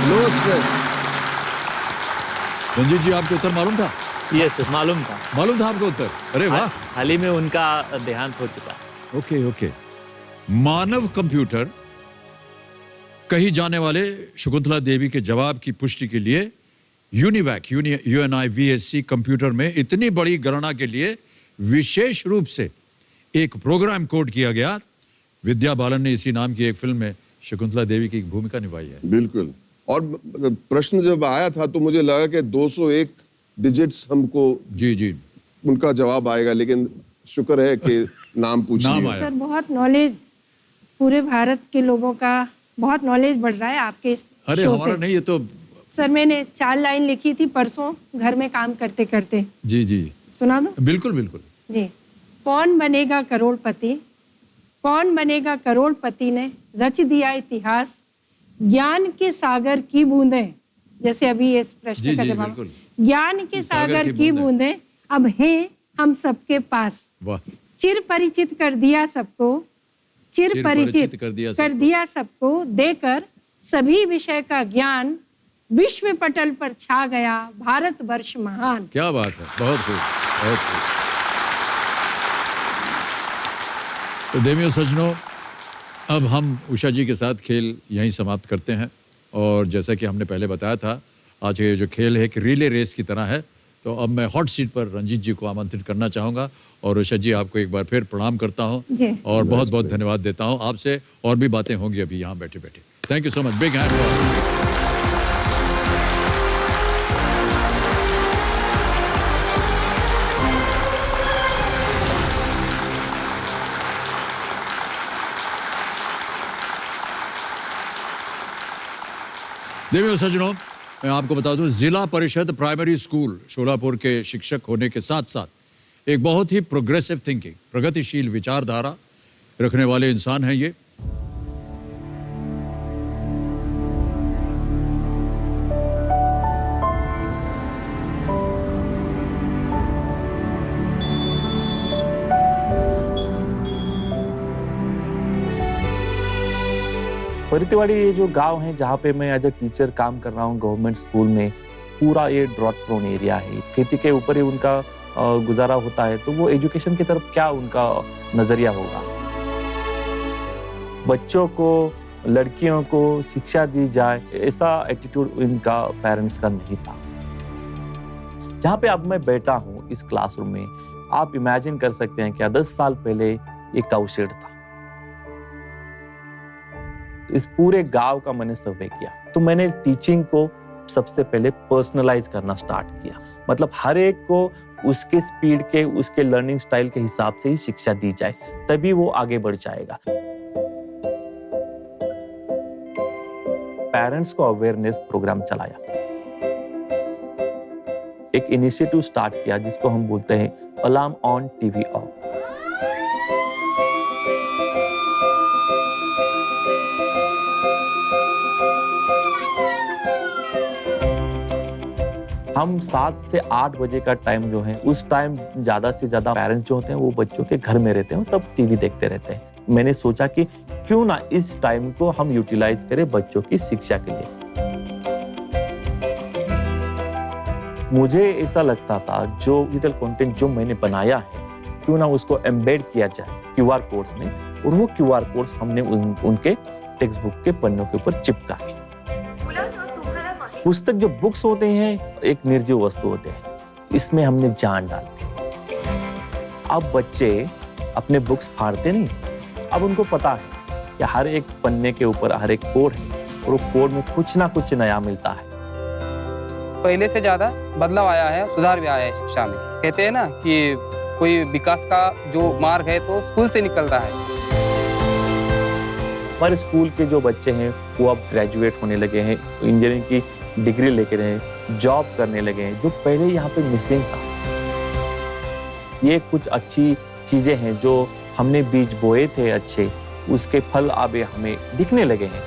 no stress. Ranjit ji, आपको उत्तर मालूम था? यस, मालूम था। मालूम था आपको उत्तर? अरे वाह, हाल ही में उनका देहांत हो चुका। ओके। मानव कंप्यूटर कही जाने वाले शकुंतला देवी के जवाब की पुष्टि के लिए यूनिवैक UNIVAC कंप्यूटर में इतनी बड़ी गणना के लिए विशेष रूप से एक प्रोग्राम कोड किया गया। विद्या बालन ने इसी नाम की एक फिल्म में शकुंतला देवी की भूमिका निभाई है। बिल्कुल। और प्रश्न जब आया था तो मुझे लगा कि 201 डिजिट्स हमको जी उनका जवाब आएगा, लेकिन शुक्र है कि नाम पूछ लिया। सर, बहुत नॉलेज, पूरे भारत के लोगों का बहुत नॉलेज बढ़ रहा है आपके इस अरे शो हमारा से। नहीं, ये तो सर, मैंने 4 लाइन लिखी थी परसों घर में काम करते करते। जी सुना दो? बिल्कुल जी। कौन बनेगा करोड़पति, कौन बनेगा करोड़पति ने रच दिया इतिहास, ज्ञान के सागर की बूंदें, जैसे अभी इस प्रश्न का जवाब, ज्ञान के सागर की बूंदें अब हैं हम सबके पास। वाह। चिर परिचित कर दिया सबको, चिर परिचित कर दिया सबको, देकर सभी विषय का ज्ञान, विश्व पटल पर छा गया भारत वर्ष महान। क्या बात है, बहुत खूब, बहुत खूब। तो देवियों सज्जनों, अब हम उषा जी के साथ खेल यहीं समाप्त करते हैं। और जैसा कि हमने पहले बताया था, आज का ये जो खेल है कि रिले रेस की तरह है। तो अब मैं हॉट सीट पर रंजीत जी को आमंत्रित करना चाहूँगा। और उषा जी, आपको एक बार फिर प्रणाम करता हूँ और बहुत बहुत धन्यवाद देता हूँ। आपसे और भी बातें होंगी अभी यहाँ बैठे बैठे। Thank you so much, big hand. देवियों सज्जनों, मैं आपको बता दूं, जिला परिषद प्राइमरी स्कूल शोलापुर के शिक्षक होने के साथ साथ एक बहुत ही प्रोग्रेसिव थिंकिंग, प्रगतिशील विचारधारा रखने वाले इंसान हैं ये। परितिवाड़ी ये जो गांव है जहाँ पे मैं एज ए टीचर काम कर रहा हूँ गवर्नमेंट स्कूल में, पूरा ये ड्रॉट प्रोन एरिया है। खेती के ऊपर ही उनका गुजारा होता है, तो वो एजुकेशन की तरफ क्या उनका नजरिया होगा। बच्चों को, लड़कियों को शिक्षा दी जाए, ऐसा एटीट्यूड इनका पेरेंट्स का नहीं था। जहाँ पे अब मैं बैठा हूँ इस क्लासरूम में, आप इमेजिन कर सकते हैं कि 10 साल पहले एक काऊ शेड था। इस पूरे गांव का मैंने सर्वे किया, तो मैंने टीचिंग को सबसे पहले पर्सनलाइज करना स्टार्ट किया। मतलब हर एक को उसके स्पीड के, उसके लर्निंग स्टाइल के हिसाब से ही शिक्षा दी जाए, तभी वो आगे बढ़ जाएगा। पेरेंट्स को अवेयरनेस प्रोग्राम चलाया, एक इनिशिएटिव स्टार्ट किया जिसको हम बोलते हैं अलार्म ऑन टीवी ऑफ। हम 7 से 8 बजे का टाइम जो है, उस टाइम ज्यादा से ज्यादा पेरेंट्स जो होते हैं वो बच्चों के घर में रहते हैं, सब टीवी देखते रहते हैं। मैंने सोचा कि क्यों ना इस टाइम को हम यूटिलाइज करें बच्चों की शिक्षा के लिए। मुझे ऐसा लगता था जो डिजिटल कंटेंट जो मैंने बनाया है, क्यों ना उसको एम्बेड किया जाए QR कोड्स में, और वो QR कोड्स हमने उनके टेक्स्ट बुक के पन्नों के ऊपर चिपकाए। पुस्तक जो बुक्स होते हैं एक निर्जीव वस्तु होते हैं, इसमें हमने जान डाल दी। अब बच्चे अपने बुक्स फाड़ते नहीं, अब उनको पता है कि हर एक पन्ने के ऊपर हर एक कोड है, और वो कोड में कुछ ना कुछ नया मिलता है। पहले से ज्यादा बदलाव आया है, सुधार भी आया है शिक्षा में। कहते हैं ना कि कोई विकास का जो मार्ग है तो स्कूल से निकल रहा है। हमारे स्कूल के जो बच्चे हैं वो अब ग्रेजुएट होने लगे हैं, इंजीनियरिंग की डिग्री लेकर जॉब करने लगे हैं, जो पहले यहाँ पे मिसिंग था। ये कुछ अच्छी चीजें हैं जो हमने बीज बोए थे अच्छे, उसके फल अब हमें दिखने लगे हैं।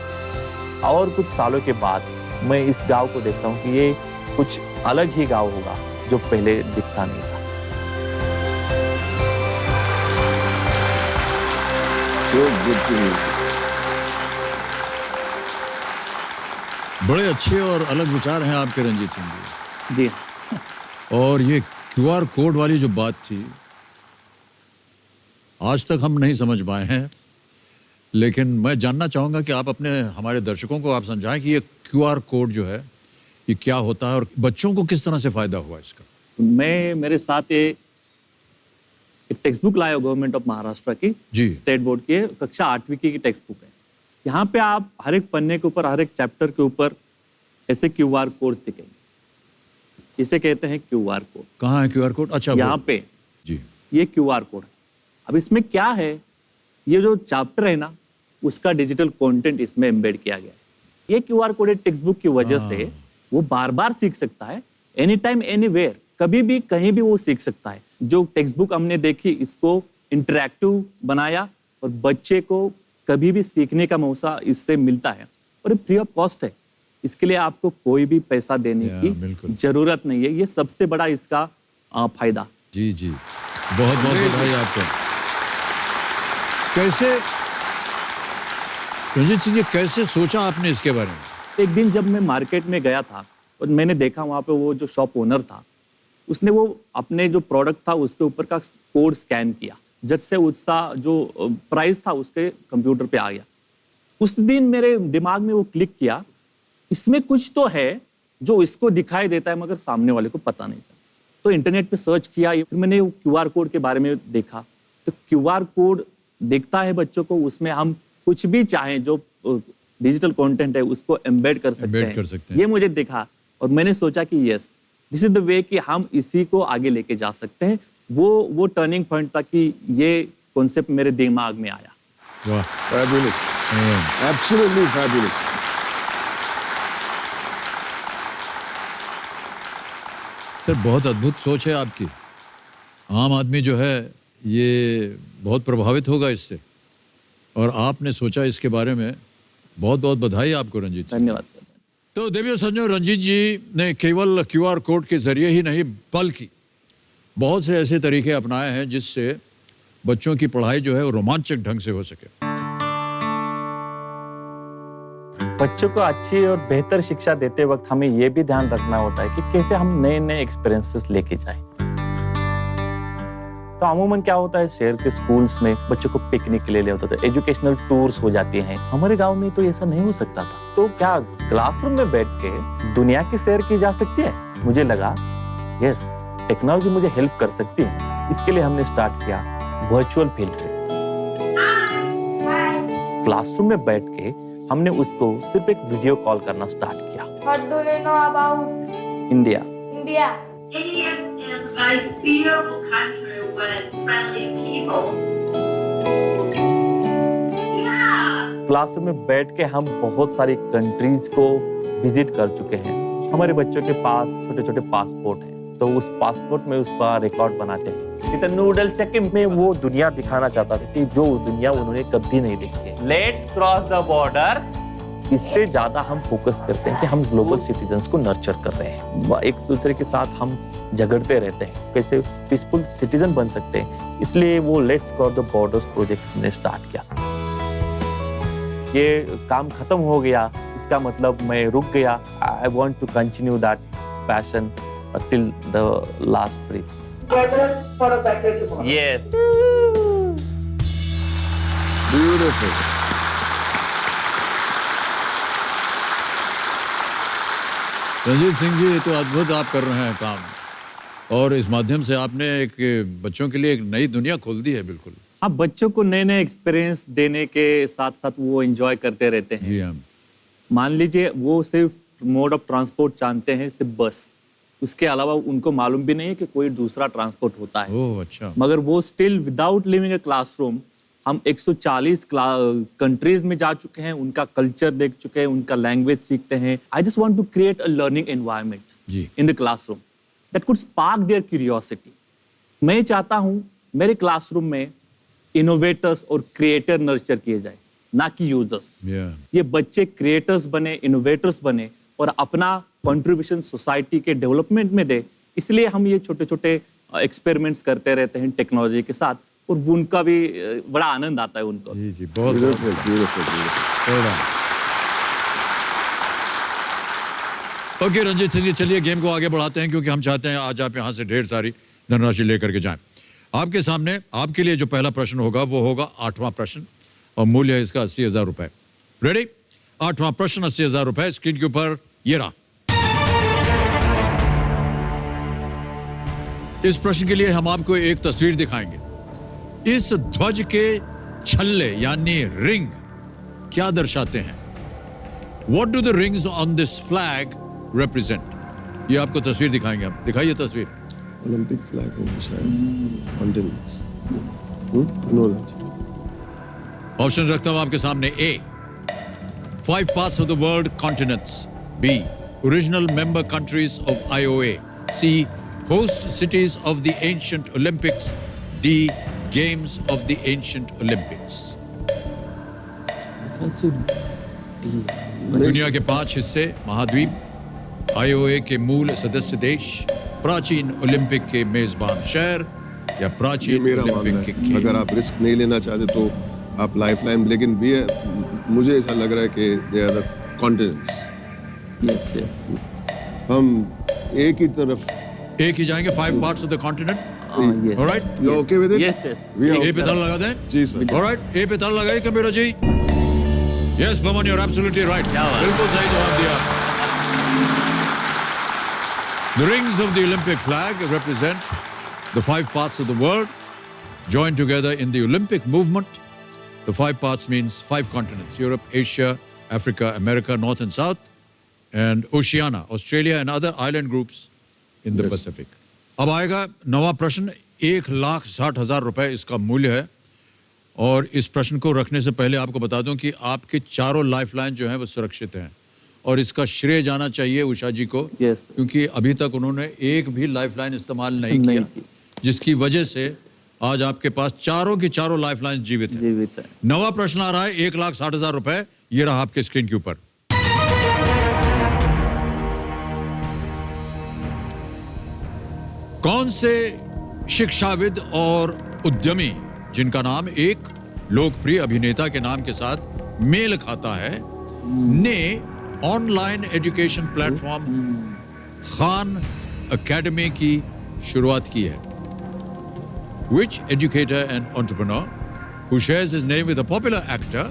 और कुछ सालों के बाद मैं इस गांव को देखता हूँ कि ये कुछ अलग ही गांव होगा जो पहले दिखता नहीं था। बड़े अच्छे और अलग विचार हैं आपके रंजीत सिंह जी। और ये QR कोड वाली जो बात थी, आज तक हम नहीं समझ पाए हैं, लेकिन मैं जानना चाहूंगा कि आप अपने हमारे दर्शकों को आप समझाएं कि ये QR कोड जो है ये क्या होता है और बच्चों को किस तरह से फायदा हुआ इसका। मैं मेरे साथ एक टेक्स्ट बुक लाया गवर्नमेंट ऑफ महाराष्ट्र की, जी, स्टेट बोर्ड की कक्षा 8वीं की टेक्स्ट बुक है। यहाँ पे आप हर एक पन्ने के ऊपर, हर एक चैप्टर के ऊपर ऐसे QR कोड्स दिखेंगे, इसे कहते हैं QR कोड। कहाँ है QR कोड? अच्छा, यहाँ पे जी, ये QR कोड है। अब इसमें क्या है, ये जो चैप्टर है ना उसका डिजिटल कंटेंट इसमें एम्बेड किया गया है। ये QR कोड टेक्स्ट बुक की वजह से वो बार बार सीख सकता है, एनी टाइम एनीवेयर, कभी भी कहीं भी वो सीख सकता है। जो टेक्स्ट बुक हमने देखी इसको इंटरैक्टिव बनाया और बच्चे को कभी भी सीखने का मौका इससे मिलता है, और ये फ्री ऑफ कॉस्ट है। इसके लिए आपको कोई भी पैसा देने की जरूरत नहीं है। ये सबसे बड़ा इसका फायदा। जी जी, बहुत बहुत बधाई आपको। कैसे रंजीत सिंह जी, कैसे सोचा आपने इसके बारे में? एक दिन जब मैं मार्केट में गया था और मैंने देखा वहाँ पे वो जो शॉप ओनर था, उसने वो अपने जो प्रोडक्ट था उसके ऊपर का कोड स्कैन किया, जट से उसका जो प्राइस था उसके कंप्यूटर पे आ गया। उस दिन मेरे दिमाग में वो क्लिक किया, इसमें कुछ तो है जो इसको दिखाई देता है मगर सामने वाले को पता नहीं चलता। तो इंटरनेट पे सर्च किया, फिर मैंने QR कोड के बारे में देखा। तो QR कोड देखता है बच्चों को, उसमें हम कुछ भी चाहें जो डिजिटल कंटेंट है उसको एम्बेड कर सकते हैं। ये मुझे दिखा और मैंने सोचा कि yes, this is the way कि हम इसी को आगे लेके जा सकते हैं। वो टर्निंग पॉइंट था कि ये कॉन्सेप्ट मेरे दिमाग में आया। वाह, फैबुलस, एब्सोल्युटली फैबुलस। सर, बहुत अद्भुत सोच है आपकी। आम आदमी जो है ये बहुत प्रभावित होगा इससे, और आपने सोचा इसके बारे में। बहुत बहुत बधाई आपको रंजीत सिंह। धन्यवाद सर। तो देवियों सज्जनों, रंजीत जी ने केवल QR कोड के जरिए ही नहीं बल्कि बहुत से ऐसे तरीके अपनाए हैं जिससे बच्चों की पढ़ाई जो है वो रोमांचक ढंग से हो सके। बच्चों को अच्छी और बेहतर शिक्षा देते वक्त हमें यह भी ध्यान रखना होता है कि कैसे हम नए नए एक्सपीरियंसेस लेके जाएं। तो अमूमन क्या होता है, शहर के स्कूल्स में बच्चों को पिकनिक के लिए ले होता था, एजुकेशनल टूर्स हो जाती हैं। हमारे गांव में तो ऐसा नहीं हो सकता था। तो क्या क्लासरूम में बैठ के दुनिया की सैर की जा सकती है? मुझे लगा यस, टेक्नोलॉजी मुझे हेल्प कर सकती है। इसके लिए हमने स्टार्ट किया वर्चुअल फील्ड ट्रिप। क्लासरूम में बैठ के हमने उसको सिर्फ एक वीडियो कॉल करना स्टार्ट किया। What do you know about India India? India is a very beautiful country with friendly people. Classroom में बैठ के हम बहुत सारी कंट्रीज को विजिट कर चुके हैं। हमारे बच्चों के पास छोटे छोटे पासपोर्ट हैं, तो उस पासपोर्ट में उसका रिकॉर्ड बनाते हैं। इतना नूडल सेकंड में वो दुनिया दिखाना चाहता था कि जो दुनिया उन्होंने कभी नहीं देखी है। Let's cross the borders. इससे ज्यादा हम फोकस करते हैं कि हम ग्लोबल सिटीजन्स को नर्चर कर रहे हैं। एक दूसरे के साथ हम झगड़ते रहते हैं, कैसे पीसफुल सिटीजन बन सकते हैं। इसलिए वो let's cross the borders project हमने स्टार्ट किया। ये काम खत्म हो गया, इसका मतलब मैं रुक गया। I want to continue that passion till the last breath. Yes, beautiful. Ranjit Singh ji, ये तो अद्भुत आप कर रहे हैं काम, और इस माध्यम से आपने एक बच्चों के लिए एक नई दुनिया खोल दी है। बिल्कुल, आप बच्चों को नए नए एक्सपीरियंस देने के साथ साथ वो एंजॉय करते रहते हैं। मान लीजिए वो सिर्फ मोड ऑफ ट्रांसपोर्ट जानते हैं, सिर्फ बस, उसके अलावा उनको मालूम भी नहीं है कि कोई दूसरा ट्रांसपोर्ट होता है। ओह अच्छा। मगर वो still without leaving a classroom, हम 140 कंट्रीज में जा चुके हैं, उनका कल्चर देख चुके हैं, उनका लैंग्वेज सीखते हैं। I just want to create a learning environment in the classroom that could spark their curiosity. मैं चाहता हूं मेरे क्लासरूम में इनोवेटर्स और क्रिएटर नर्चर किए जाए, ना कि यूजर्स। ये बच्चे क्रिएटर्स बने, इनोवेटर्स बने और अपना कंट्रीब्यूशन सोसाइटी के डेवलपमेंट में दे। इसलिए हम ये छोटे छोटे एक्सपेरिमेंट्स करते रहते हैं टेक्नोलॉजी के साथ, और उनका भी बड़ा आनंद आता है उनको। जी जी, बहुत ओके रंजीत सिंह जी, चलिए गेम को आगे बढ़ाते हैं, क्योंकि हम चाहते हैं आज आप यहाँ से ढेर सारी धनराशि लेकर के जाएं। आपके सामने आपके लिए जो पहला प्रश्न होगा वो होगा 8वां प्रश्न, और मूल्य है इसका 80,000 रुपए। रेडी? 8वां प्रश्न 80,000 रुपए। स्क्रीन के ऊपर ये रहा। इस प्रश्न के लिए हम आपको एक तस्वीर दिखाएंगे। इस ध्वज के छल्ले यानी रिंग क्या दर्शाते हैं? What do the rings on this flag represent? ये आपको तस्वीर दिखाएंगे हम। दिखाइए तस्वीर। ओलंपिक फ्लैग होगा शायद, कॉन्टिनेंट्स। Know that. ऑप्शन रखता हूं आपके सामने। A 5 parts of the world continents, B original member countries of IOA, C host cities of the ancient Olympics, D games of the ancient Olympics। दुनिया के 5 हिस्से, महाद्वीप, IOA के मूल सदस्य देश, प्राचीन ओलंपिक के मेजबान शहर, या प्राचीन ओलंपिक के खेल। अगर आप रिस्क नहीं लेना चाहते तो आप लाइफलाइन, लेकिन भी मुझे ऐसा लग रहा है कि they are the continents. Yes yes, हम एक ही तरफ एक ही जाएंगे। 5 parts of the continent। Yes. All right? You okay with it? Yes, yes. ए पे ताला लगा दें? जी सर। All right? ए पे ताला लगाइए computer ji. Yes, Baman, you're absolutely right. बिल्कुल सही जवाब दिया। The rings of the Olympic flag represent the 5 parts of the world joined together in the Olympic movement. The 5 parts means 5 continents: Europe, Asia, Africa, America, North and South, and Oceania, Australia, and other island groups in the Pacific. अब आएगा 9वां प्रश्न। 1,60,000 रुपए इसका मूल्य है, और इस प्रश्न को रखने से पहले आपको बता दूं कि आपके चारों लाइफलाइन जो हैं वो सुरक्षित हैं, और इसका श्रेय जाना चाहिए उषा जी को। क्योंकि अभी तक उन्होंने एक भी लाइफलाइन इस्तेमाल नहीं किया, जिसकी वजह से आज आपके पास चारों की चारों लाइफलाइन जीवित है। 9वां प्रश्न आ रहा है 1,60,000 रुपए। ये रहा आपके स्क्रीन के ऊपर। कौन से शिक्षाविद और उद्यमी, जिनका नाम एक लोकप्रिय अभिनेता के नाम के साथ मेल खाता है, ने online education platform Khan academy की शुरुआत की है? Which educator and entrepreneur who shares his name with a popular actor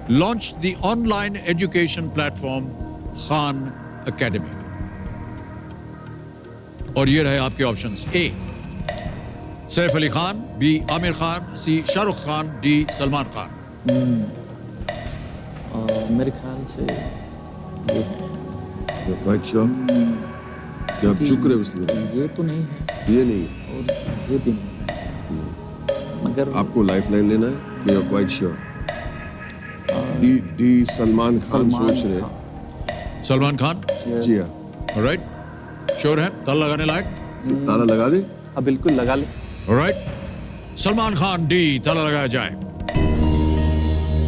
launched the online education platform Khan Academy? और ये रहे आपके ऑप्शंस: ए सैफ अली खान, बी आमिर खान, सी शाहरुख खान, डी सलमान खान। मेरे ख्याल से क्वाइट श्योर? क्या आप चुक रहे हो उसमें? ये तो नहीं है, ये नहीं और ये भी नहीं है, मगर आपको लाइफलाइन लेना है कि quite sure? D Salman Khan सोच रहे हैं। सलमान खान? जी हाँ। राइट, श्योर है? ताला लगाने लायक? ताला लगा दे? हाँ बिल्कुल लगा ले। राइट, सलमान खान डी, ताला लगाया जाए।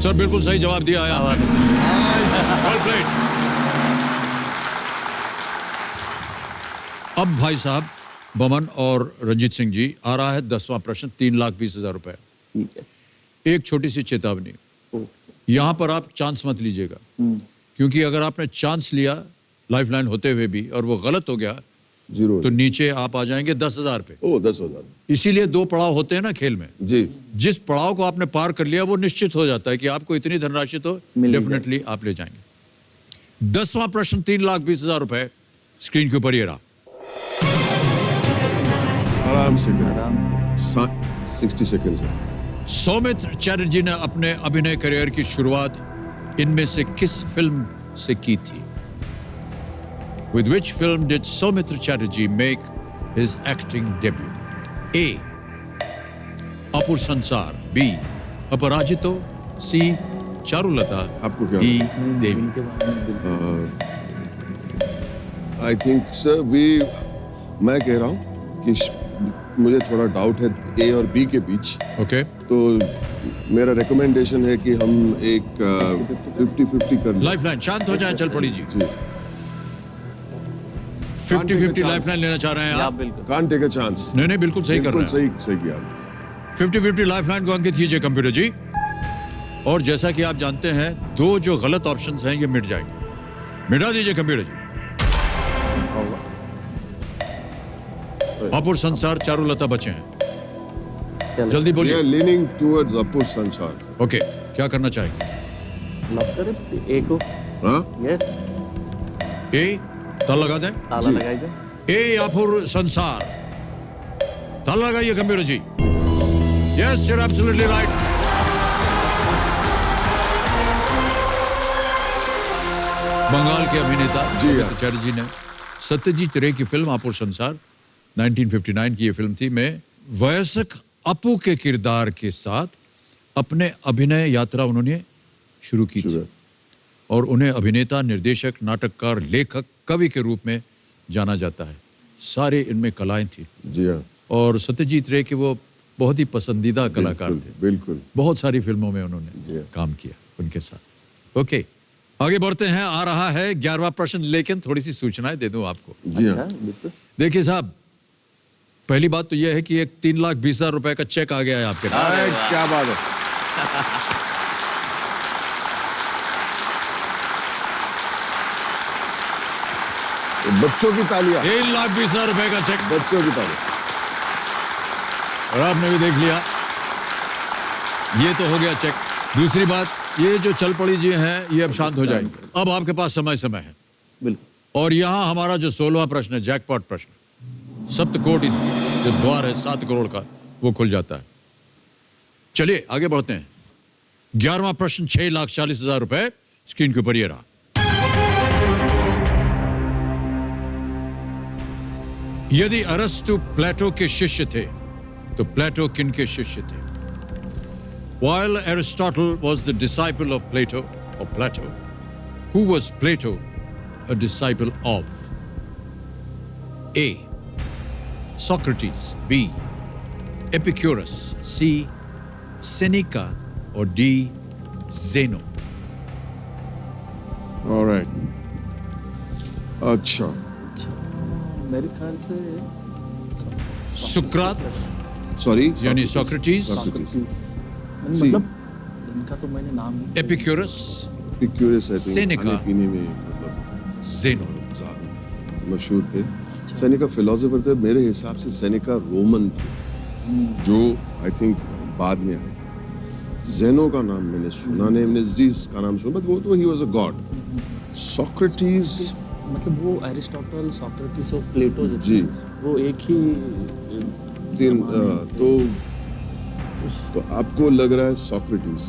सर बिल्कुल सही जवाब दिया है आपने। Well played. अब भाई साहब बमन और रंजीत सिंह जी, आ रहा है 10वां प्रश्न, 3,20,000 रुपए। ठीक है। एक छोटी सी चेतावनी, यहां पर आप चांस मत लीजिएगा, क्योंकि अगर आपने चांस लिया लाइफलाइन होते हुए भी और वो गलत हो गया जीरो, तो नीचे आप आ जाएंगे 10,000 पे। 10,000। इसीलिए 2 पड़ाव होते हैं ना खेल में जी। जिस पड़ाव को आपने पार कर लिया वो निश्चित हो जाता है कि आपको इतनी धनराशि तो डेफिनेटली आप ले जाएंगे। 10वां प्रश्न, 3,20,000 रुपए, स्क्रीन के ऊपर ये रहा। आराम से 60 सेकंड है। सौमित्र चैटर्जी ने अपने अभिनय करियर की शुरुआत इनमें से किस फिल्म से की थी? With which film did Soumitra Chatterjee make his acting debut? A. Apur Sansar, B. Aparajito, C. Charulata, आपको क्या? D. Devi. I think sir मैं कह रहा हूँ कि मुझे थोड़ा डाउट है ए और बी के बीच। ओके। तो मेरा रिकमेंडेशन है कि हम एक 50-50 कर लें। लाइफलाइन, शांत हो जाए, चल पड़ी जी। 50-50 लाइफलाइन लेना चाह रहे हैं आप? Can't take a chance। नहीं बिल्कुल सही कर रहे हैं। बिल्कुल सही किया। 50-50 लाइफलाइन को अंकित कीजिए कंप्यूटर जी। और जैसा कि आप जानते हैं 2 जो गलत ऑप्शंस हैं ये मिट जाएंगे। मिटा दीजिए कंप्यूटर जी। अपुर संसार, चारुलता बचे हैं। जल्दी बोलिए। लीनिंग टुवर्ड्स अपुर संसार। ओके, क्या करना चाहेंगे? लॉक करें ए को? हाँ? यस। ए, ताला लगा दें? ताला लगाई जाए। ए अपुर संसार, ताला लगाइए computer ji. Yes, you are absolutely right. Bengal के अभिनेता सौमित्र चैटर्जी ने सत्यजीत रे की फिल्म अपुर संसार 1959 की ये फिल्म थी में वयस्क अपू के किरदार के साथ अपने अभिनय यात्रा उन्होंने शुरू की थी और उन्हें अभिनेता, निर्देशक, नाटककार, लेखक, कवि के रूप में जाना जाता है। सारे इनमें कलाएं थी। जी हाँ। और सत्यजीत रे के वो बहुत ही पसंदीदा कलाकार थे। बिल्कुल। बहुत सारी फिल्मों में उन्होंने काम किया उनके साथ। ओके, आगे बढ़ते हैं। आ रहा है 11वां प्रश्न, लेकिन थोड़ी सी सूचनाएं दे दूं आपको। जी हाँ। देखिए साहब, पहली बात तो यह है कि एक 3,20,000 रुपए का चेक आ गया है आपके पास। क्या बात है। बच्चों की तालियां। 3,20,000 रुपए का चेक। बच्चों की तालियां। और आपने भी देख लिया, ये तो हो गया चेक। दूसरी बात, ये जो चल पड़ी जी हैं ये अब शांत हो जाएंगे। अब आपके पास समय है। बिल्कुल। और यहाँ हमारा जो 16वां प्रश्न है, जैकपॉट प्रश्न, सप्तकोटि जो द्वार है 7 करोड़ का, वो खुल जाता है। चलिए आगे बढ़ते हैं। 11वां प्रश्न, 6,40,000 रुपए, स्क्रीन के ऊपर ये रहा। यदि अरस्तु प्लेटो के शिष्य थे तो प्लेटो किन के शिष्य थे? While Aristotle was the disciple of Plato, or Plato, who was Plato a disciple of? A. Socrates, B. Epicurus, C. Seneca, or D. Zeno? All right. अच्छा। मेरे ख्याल से सुकरात, सॉरी, यानी सोक्रेटिस, मतलब इनका तो मैंने नाम नहीं। एपिक्यूरस, सेनेका, खाने पीने में मतलब ज़ेनो मशहूर थे। सेनेका फिलोसोफर थे। मेरे हिसाब से सेनेका रोमन थे। जो आई थिंक बाद में आए। जेनो का नाम मैंने सुना नहीं, मैंने जीस का नाम सुना, बट वो तो he was a God. Socrates मतलब वो एरिस्टोटल, सोक्रेटिस और प्लेटो जो जी, वो एक ही तीन तो आपको लग रहा है Socrates?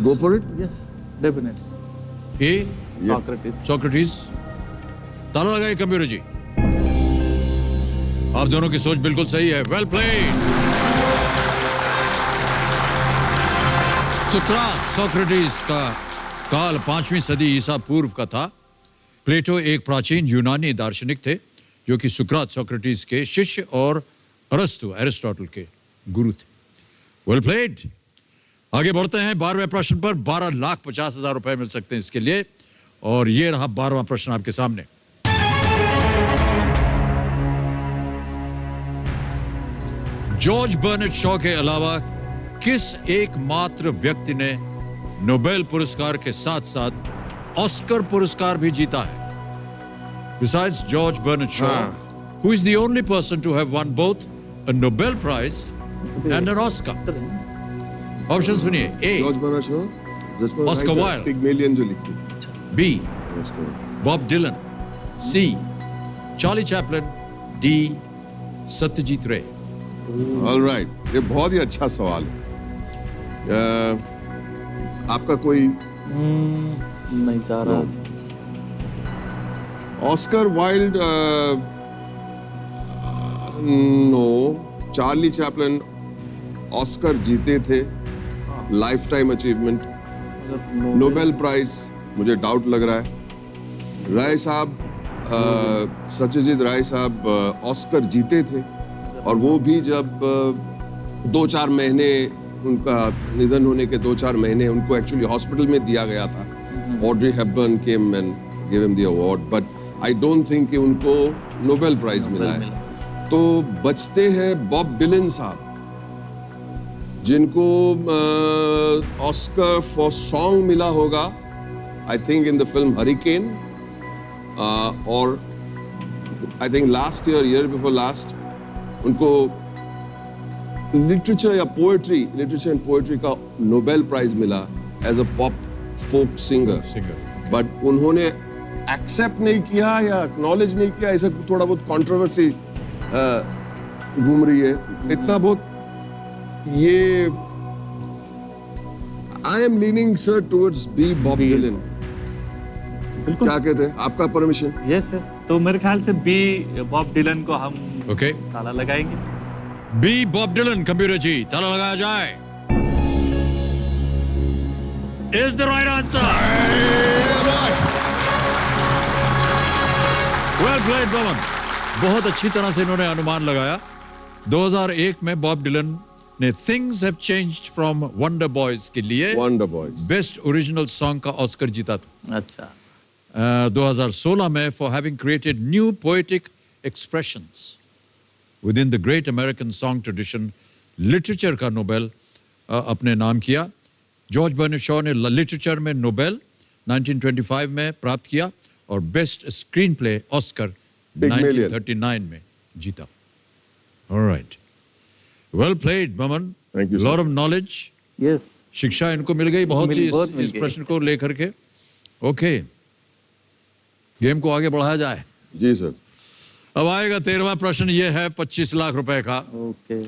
Go for it. Yes definitely A Socrates. Socrates. ताला लगाइए कंप्यूटर जी। आप दोनों की सोच बिल्कुल सही है। Well played. सुकरात सोक्रेटिस का काल 5वीं सदी ईसा पूर्व का था। प्लेटो एक प्राचीन यूनानी दार्शनिक थे जो कि सुकरात सोक्रेटिस के शिष्य और अरस्तु एरिस्टोटल के गुरु थे। Well played. आगे बढ़ते हैं 12वें प्रश्न पर। 12,50,000 रुपए मिल सकते हैं इसके लिए। और ये रहा 12वां प्रश्न आपके सामने। जॉर्ज बर्नेट शॉ के अलावा किस एकमात्र व्यक्ति ने नोबेल पुरस्कार के साथ साथ ऑस्कर पुरस्कार भी जीता है? Besides George Bernard Shaw, who is the only person to have won both a Nobel Prize and an Oscar? Option सुनिए। A George Bernard Shaw, Oscar Wilde, Pygmalion जो लिखी। B Bob Dylan, C Charlie Chaplin, D Satyajit Ray. Alright, ये बहुत ही अच्छा सवाल है। आपका कोई नहीं चाह रहा। Oscar Wilde no, Charlie Chaplin Oscar जीते थे, lifetime achievement. Nobel prize मुझे डाउट लग रहा है। राय साहब, सत्यजीत राय साहब ऑस्कर जीते थे, और वो भी जब 2-4 महीने, उनका निधन होने के 2-4 महीने उनको एक्चुअली हॉस्पिटल में दिया गया था। Audrey Hepburn came and give him the award, but I don't think कि उनको नोबेल प्राइज मिला है। तो बचते हैं बॉब डिलन साहब, जिनको ऑस्कर फॉर सॉन्ग मिला होगा, I think in the film Hurricane, और I think last year before last उनको लिटरेचर या पोएट्री, लिटरेचर एंड पोएट्री का नोबेल प्राइज मिला as a pop folk singer. But उन्होंने एक्सेप्ट नहीं किया या एक्नॉलेज नहीं किया, ऐसा थोड़ा बहुत कंट्रोवर्सी घूम रही है। इतना बहुत ये I am leaning sir towards B Bob Dylan. क्या कहते हैं, आपका परमिशन? यस यस, तो मेरे ख्याल से बी बॉब डिलन को हम ओके ताला लगाएंगे। B Bob Dylan. Computer ji ताला लगाया जाए। Is the right answer. Well played Boman. बहुत अच्छी तरह से इन्होंने अनुमान लगाया। 2001 में बॉब डिलन ने things have changed from wonder boys के लिए बेस्ट ओरिजिनल सॉन्ग का ऑस्कर जीता था। अच्छा। 2016 में for having created new poetic expressions with in the great American song tradition, literature का नोबेल अपने नाम किया। जॉर्ज बर्नेट शॉ ने लिटरेचर में नोबेल 1925 में प्राप्त किया और बेस्ट स्क्रीन प्ले ऑस्कर 1939 में जीता। Alright, well played Boman. Thank you. Lot of knowledge. Yes, शिक्षा इनको मिल गई बहुत सी इस प्रश्न को लेकर के। ओके, गेम को आगे बढ़ाया जाए। जी सर। अब आएगा 13वां प्रश्न। ये है 25 लाख रुपए का। ओके।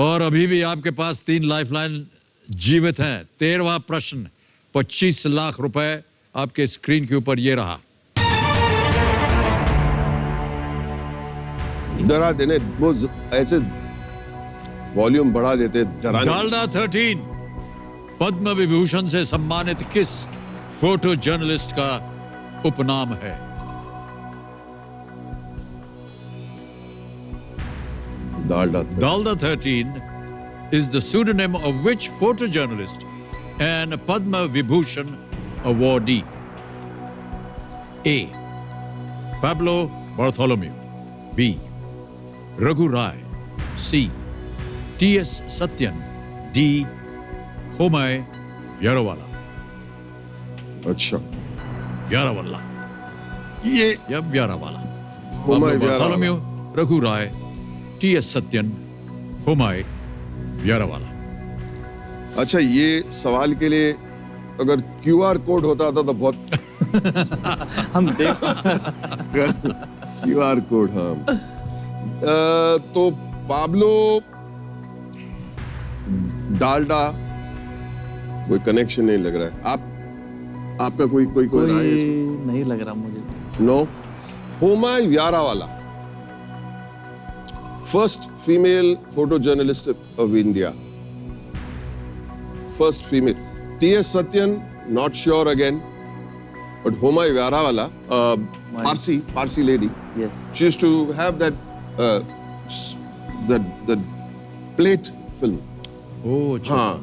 और अभी भी आपके पास 3 लाइफलाइन जीवित हैं। 13वां प्रश्न, 25 लाख रुपए आपके स्क्रीन के ऊपर ये रहा। डरा देने, वो ऐसे वॉल्यूम बढ़ा देते, डराने। डालडा 13 पद्म विभूषण से सम्मानित किस फोटो जर्नलिस्ट का उपनाम है? Dalda 13 is the pseudonym of which photojournalist and Padma Vibhushan awardee? A. Pablo Bartholomew. B. Raghu Rai. C. T.S. Satyan. D. Homai Yarawala. अच्छा, Yarawala. ये Yarawala. Homai Pablo Bartholomew, Raghu Rai T.S. Satyan, Humayun, Vyarawalla. अच्छा, ये सवाल के लिए अगर QR code होता था तो बहुत हम देख QR कोड, हाँ। तो पाब्लो डालडा, कोई कनेक्शन नहीं लग रहा है। आपका कोई राय है इसमें? नहीं लग रहा मुझे। No. Homai Vyarawalla, first female photo journalist of India, first female. T.S. Satyan, not sure again, but Humayun Vyaravala, Parsi lady. Yes. She used to have that plate film. Oh, अच्छा। हाँ.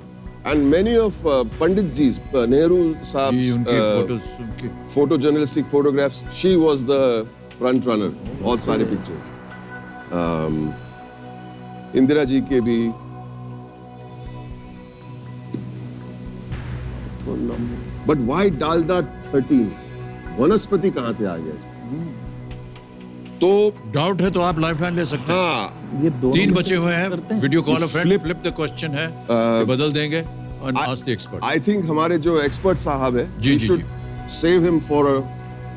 And many of Pandit ji's, Nehru Saab's photo journalistic photographs, she was the front runner. बहुत सारे pictures. Indira ji के भी। But why Dalda 13? वनस्पति कहाँ से आ गया इसमें? तो डाउट है तो आप लाइफलाइन ले सकते हैं। हाँ, ये 3 बचे हुए हैं। Video call a friend, flip the question है, बदल देंगे और ask the expert. I think हमारे जो एक्सपर्ट साहब है, जी, we should save him for a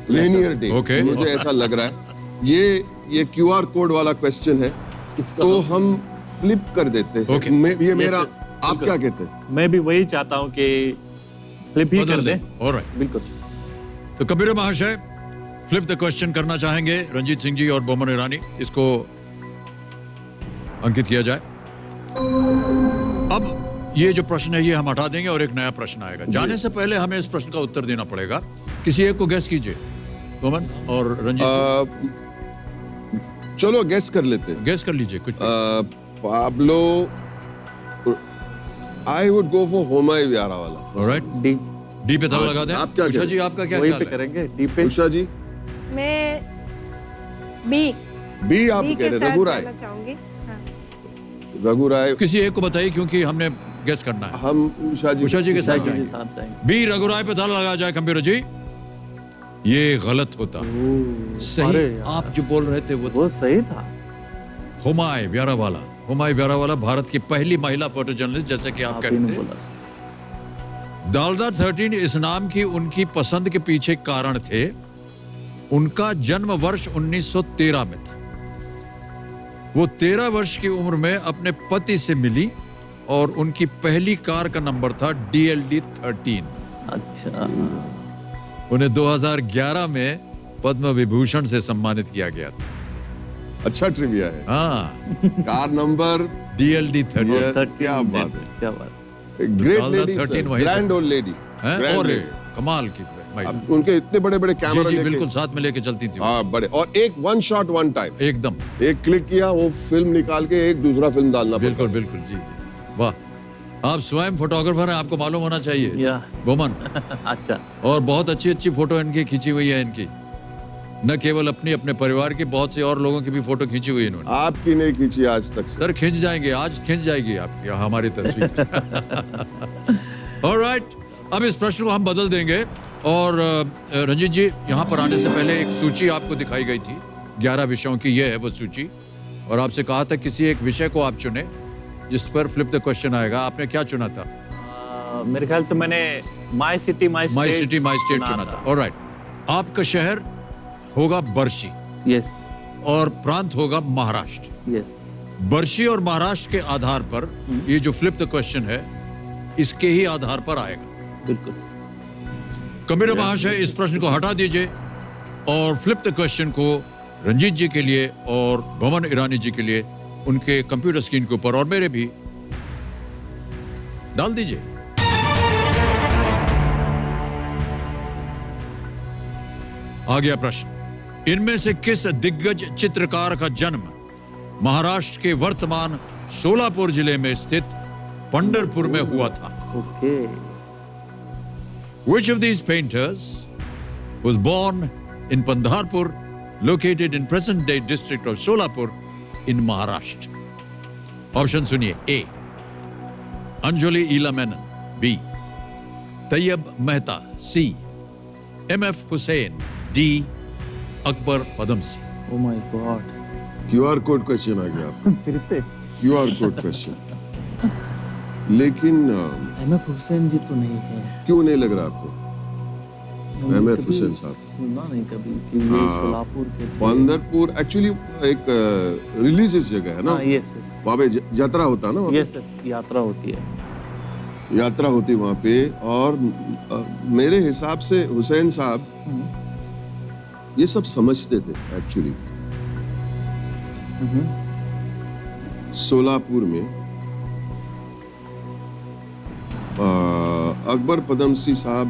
rainier day. Okay. मुझे ऐसा लग रहा है। ये QR कोड वाला क्वेश्चन है, तो हम फ्लिप कर देते हैं। Okay. ये मेरा, आप क्या कहते हैं? मैं भी वही चाहता हूँ कि फ्लिप ही कर दे। ऑलराइट, बिल्कुल। तो कबीर महाशय फ्लिप द क्वेश्चन करना चाहेंगे रंजीत सिंह जी और बोमन ईरानी, इसको अंकित किया जाए। अब ये जो प्रश्न है ये हम हटा देंगे और एक नया प्रश्न आएगा। जाने से पहले हमें इस प्रश्न का उत्तर देना पड़ेगा। किसी एक को गेस कीजिए, बोमन और रंजीत। चलो गेस कर लेते हैं। गेस कर लीजिए कुछ। Pablo, I would go for Homai Vyarawalla. Alright, D पे ताला लगा दें। आप क्या उषा जी, आपका क्या वही ख्याल पे है? करेंगे, डी पे। उषा जी? मैं बी आप कह रहे रघु राय? चाहूंगी। हाँ। रघु राय। किसी एक को बताइए क्योंकि हमने गेस करना है। हम उषा जी के साथ जाएंगे। बी रघु राय पे ताला लगाया जाए कंप्यूटर जी। ये गलत होता। सही आप जो बोल रहे थे वो सही था। हुमायूं व्यारावाला। हुमायूं व्यारावाला भारत की पहली महिला फोटो जर्नलिस्ट, जैसे कि आप कहते थे। डालडा 13 इस नाम की उनकी पसंद के पीछे कारण थे। उनका जन्म वर्ष 1913 में था। वो 13 वर्ष की उम्र में अपने पति से मिली और उनकी पहली कार का नंबर था DLD 13। अच्छा। उन्हें 2011 में पद्म विभूषण से सम्मानित किया गया था। अच्छा ट्रिविया है। हाँ। Car number DLD 13। क्या बात है, क्या बात है। Great lady, grand old lady. और कमाल की उनके इतने बड़े बड़े कैमरा जी, बिल्कुल साथ में लेके चलती थी। हाँ, बड़े। और एक वन शॉट वन टाइम, एकदम एक क्लिक किया, वो फिल्म निकाल के एक दूसरा फिल्म डालना। बिल्कुल बिल्कुल जी जी, वाह। आप स्वयं फोटोग्राफर हैं, आपको मालूम होना चाहिए बोमन। अच्छा। और बहुत अच्छी अच्छी फोटो इनकी खींची हुई है। इनकी न केवल अपने परिवार की, बहुत से और लोगों की भी फोटो खींची हुई है इन्होंने। आपकी नहीं खींची आज तक सर? खींच जाएंगे, आज खींच जाएगी आपकी हमारी तस्वीर। ऑलराइट, अब इस प्रश्न को हम बदल देंगे और रंजीत जी, यहाँ पर आने से पहले एक सूची आपको दिखाई गई थी 11 विषयों की। ये है वो सूची, और आपसे कहा था किसी एक विषय को आप चुने जिस पर फ्लिप द क्वेश्चन आएगा। आपने क्या चुना था? मेरे ख्याल से मैंने माई सिटी माई स्टेट चुना था। ऑलराइट, आपका शहर होगा बर्शी। यस। और प्रांत होगा महाराष्ट्र। यस। बर्शी और महाराष्ट्र के आधार पर ये जो फ्लिप द क्वेश्चन है इसके ही आधार पर आएगा। बिल्कुल। कबीर महाशय, इस प्रश्न को हटा दीजिए और फ्लिप द क्वेश्चन को रंजीत जी के लिए और बोमन ईरानी जी के लिए उनके कंप्यूटर स्क्रीन के ऊपर और मेरे भी डाल दीजिए। आ गया प्रश्न। इनमें से किस दिग्गज चित्रकार का जन्म महाराष्ट्र के वर्तमान सोलापुर जिले में स्थित पंढरपुर में हुआ था? Okay. Which of these painters was born in Pandharpur, located in present-day district of Solapur in Maharashtra? Option सुनिए। A. Anjolie Ela Menon. B. Tyeb Mehta. C. M.F. Husain. D. Akbar Padamsee. Oh my God. QR code question आ गया आपका। फिर से QR कोड क्वेश्चन। लेकिन MF Husain ji तो नहीं है। क्यों नहीं लग रहा आपको? MF हुसैन साहब सुना नहीं कभी कि ये सोलापुर के थे। पंढरपुर एक्चुअली एक रिलीजियस जगह है ना। यस वहाँ पे यात्रा होता है ना। यस यात्रा होती है। यात्रा होती वहाँ पे। और मेरे हिसाब से हुसैन साहब ये सब समझते थे एक्चुअली। सोलापुर में अकबर पदमसी साहब,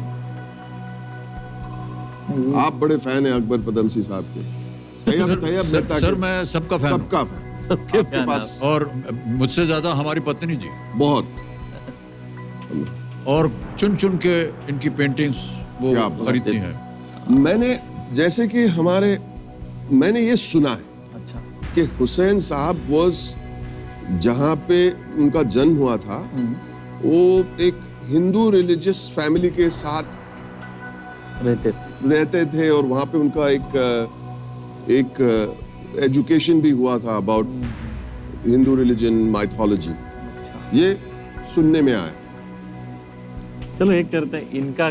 आप बड़े फैन हैं अकबर पदमसी साहब के। तैयब मेहता सर मैं सबका फैन हूं। सबका फैन आपके पास। और मुझसे ज्यादा हमारी पत्नी जी बहुत। और चुन चुन के इनकी पेंटिंग्स वो खरीदती हैं। मैंने जैसे कि मैंने ये सुना है अच्छा कि हुसैन साहब जहाँ पे उनका जन्म हुआ था वो एक हिंदू रिलीजियस फैमिली के साथ रहते थे और वहाँ पे उनका एक एजुकेशन भी हुआ था अबाउट हिंदू रिलीजन माइथोलॉजी। ये सुनने में आया। चलो एक करते हैं इनका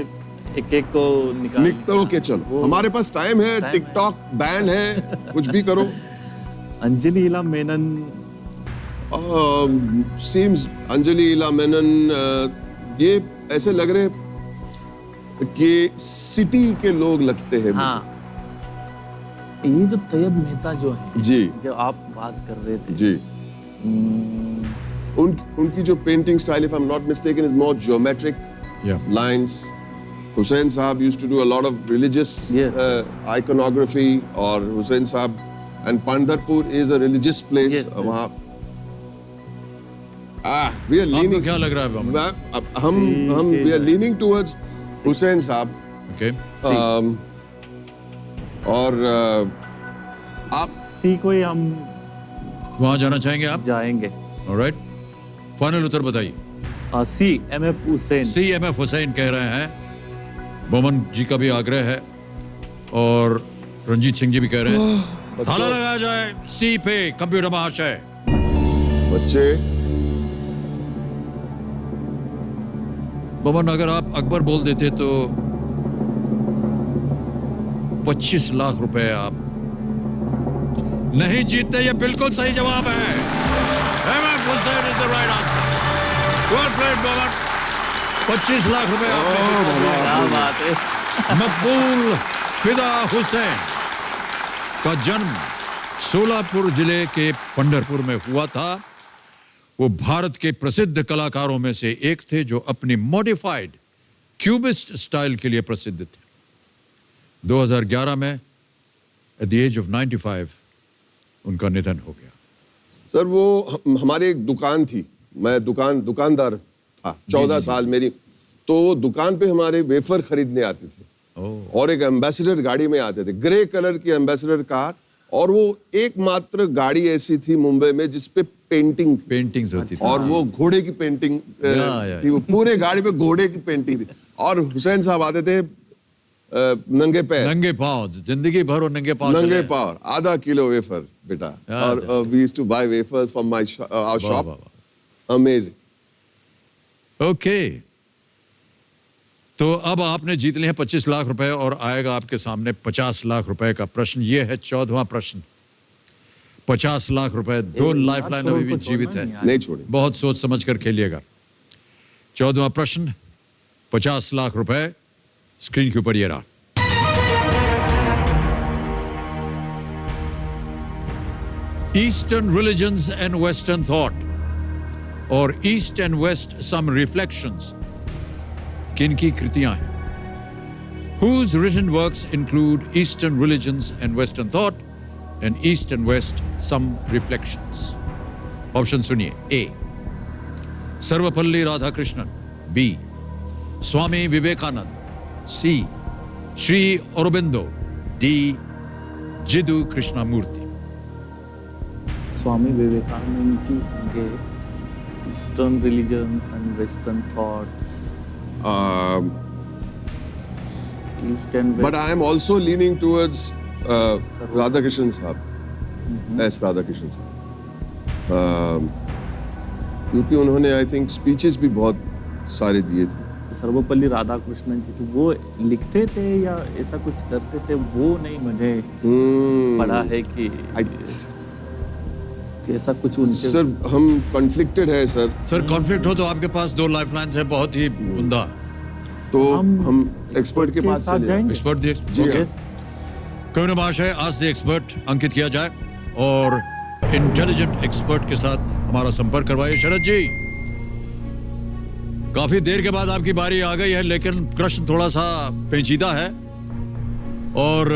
एक को निकाल के चलो। हमारे पास टाइम है। टिकटॉक बैन है, कुछ भी करो। अंजलि इला मेनन सीम्स अंजलि इला मेनन ये ऐसे लग रहे कि सिटी के लोग लगते हैं। हाँ ये जो तैयब मेहता जो है जी, जो आप बात कर रहे थे जी, उनकी जो painting style if I am not mistaken is more geometric lines. Hussain Saab used to do a lot of religious iconography, और Hussain Saab and Pandharpur is a religious place. वहाँ we are leaning. क्या लग रहा है? हम we are leaning towards Hussain Saab. Okay. और आप सी कोई हम वहाँ जाना चाहेंगे आप? जाएंगे। Alright. फाइनल उत्तर बताइए। सी MF हुसैन। सी MF हुसैन कह रहे हैं। बोमन जी का भी आग्रह है और रंजीत सिंह जी भी कह रहे हैं ताला लगाया जाए सी पे। कंप्यूटर महाशय बच्चे बोमन अगर आप अकबर बोल देते तो 25 लाख रुपए आप नहीं जीतते। ये बिल्कुल सही जवाब है। MF Husain is the right answer. Well played Boman. 25 lakh रुपए आपने। मकबूल फिदा हुसैन का जन्म सोलापुर जिले के पंढरपुर में हुआ था। वो भारत के प्रसिद्ध कलाकारों में से एक थे जो अपनी मॉडिफाइड क्यूबिस्ट स्टाइल के लिए प्रसिद्ध थे। 2011 में एट द एज ऑफ 95 उनका निधन हो गया। सर वो हमारी एक दुकान थी, मैं दुकानदार था 14 साल मेरी। तो दुकान पे हमारे वेफर खरीदने आते थे और एक एम्बेसडर गाड़ी में आते थे, ग्रे कलर की एम्बेसडर कार। और वो एकमात्र गाड़ी ऐसी थी मुंबई में जिसपे पेंटिंग्स होती थी। और वो घोड़े की पेंटिंग थी। वो पूरे गाड़ी पे घोड़े की पेंटिंग थी। और हुसैन साहब आते थे नंगे पाँव, जिंदगी भर और नंगे पाँव आधा किलो वेफर बेटा। और we used to buy wafers from my shop. Amazing. Okay तो अब आपने जीत लिए हैं 25 लाख रुपए और आएगा आपके सामने 50 लाख रुपए का प्रश्न। ये है 14वां प्रश्न। 50 लाख रुपए, 2 लाइफलाइन अभी भी जीवित है, नहीं छोड़े। बहुत सोच समझ कर खेलिएगा। 14वां प्रश्न 50 लाख रुपए स्क्रीन के ऊपर ये रहा। Eastern religions and Western thought और East and West some reflections किनकी कृतियां हैं? Whose written works include Eastern religions and Western thought and East and West some reflections? Option सुनिए। A. Sarvepalli Radhakrishnan. B. Swami Vivekananda. C. Sri Aurobindo. D. Jiddu Krishnamurti. Swami Vivekananda ji होंगे। Eastern religions and Western thoughts. But I am also leaning towards Radhakrishnan Sahab. S Radhakrishnan sir, क्योंकि उन्होंने I think speeches भी बहुत सारे दिए थे। सर्वपल्ली राधाकृष्णन जी, तो वो लिखते थे या ऐसा कुछ करते थे, वो नहीं मुझे पढ़ा है कि ऐसा कुछ उनके। सर हम कॉन्फ्लिक्टेड है सर। सर कॉन्फ्लिक्ट हो तो आपके पास 2 लाइफलाइंस है, बहुत ही उम्दा। तो हम एक्सपर्ट के पास चले जाएंगे। एक्सपर्ट जी ओके। कविन महाशय, आज से एक्सपर्ट अंकित किया जाए और इंटेलिजेंट एक्सपर्ट के साथ हमारा संपर्क करवाइए। शरद जी, काफी देर के बाद आपकी बारी आ गई है, लेकिन प्रश्न थोड़ा सा पेचीदा है और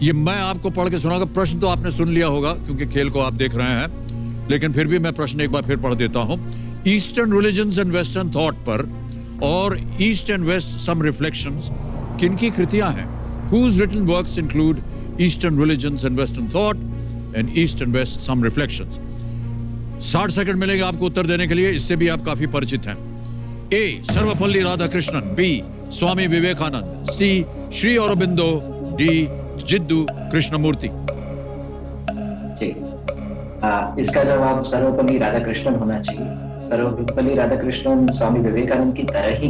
ये मैं आपको पढ़ के सुनाऊंगा। प्रश्न तो आपने सुन लिया होगा क्योंकि खेल को आप देख रहे हैं, लेकिन फिर भी मैं प्रश्न एक बार फिर पढ़ देता हूं। Eastern religions and Western Thought पर और East and West some reflections किनकी कृतियां हैं? Whose written works include Eastern religions and Western thought and East and West some reflections? 60 second मिलेंगे आपको उत्तर देने के लिए, इससे भी आप काफी परिचित हैं। ए सर्वपल्ली राधाकृष्णन, बी स्वामी विवेकानंद, सी श्री अरबिंदो, डी जिद्दू कृष्णमूर्ति। जी, इसका जवाब सर्वपल्ली राधाकृष्णन होना चाहिए। सर्वपल्ली राधाकृष्णन स्वामी विवेकानंद की तरह ही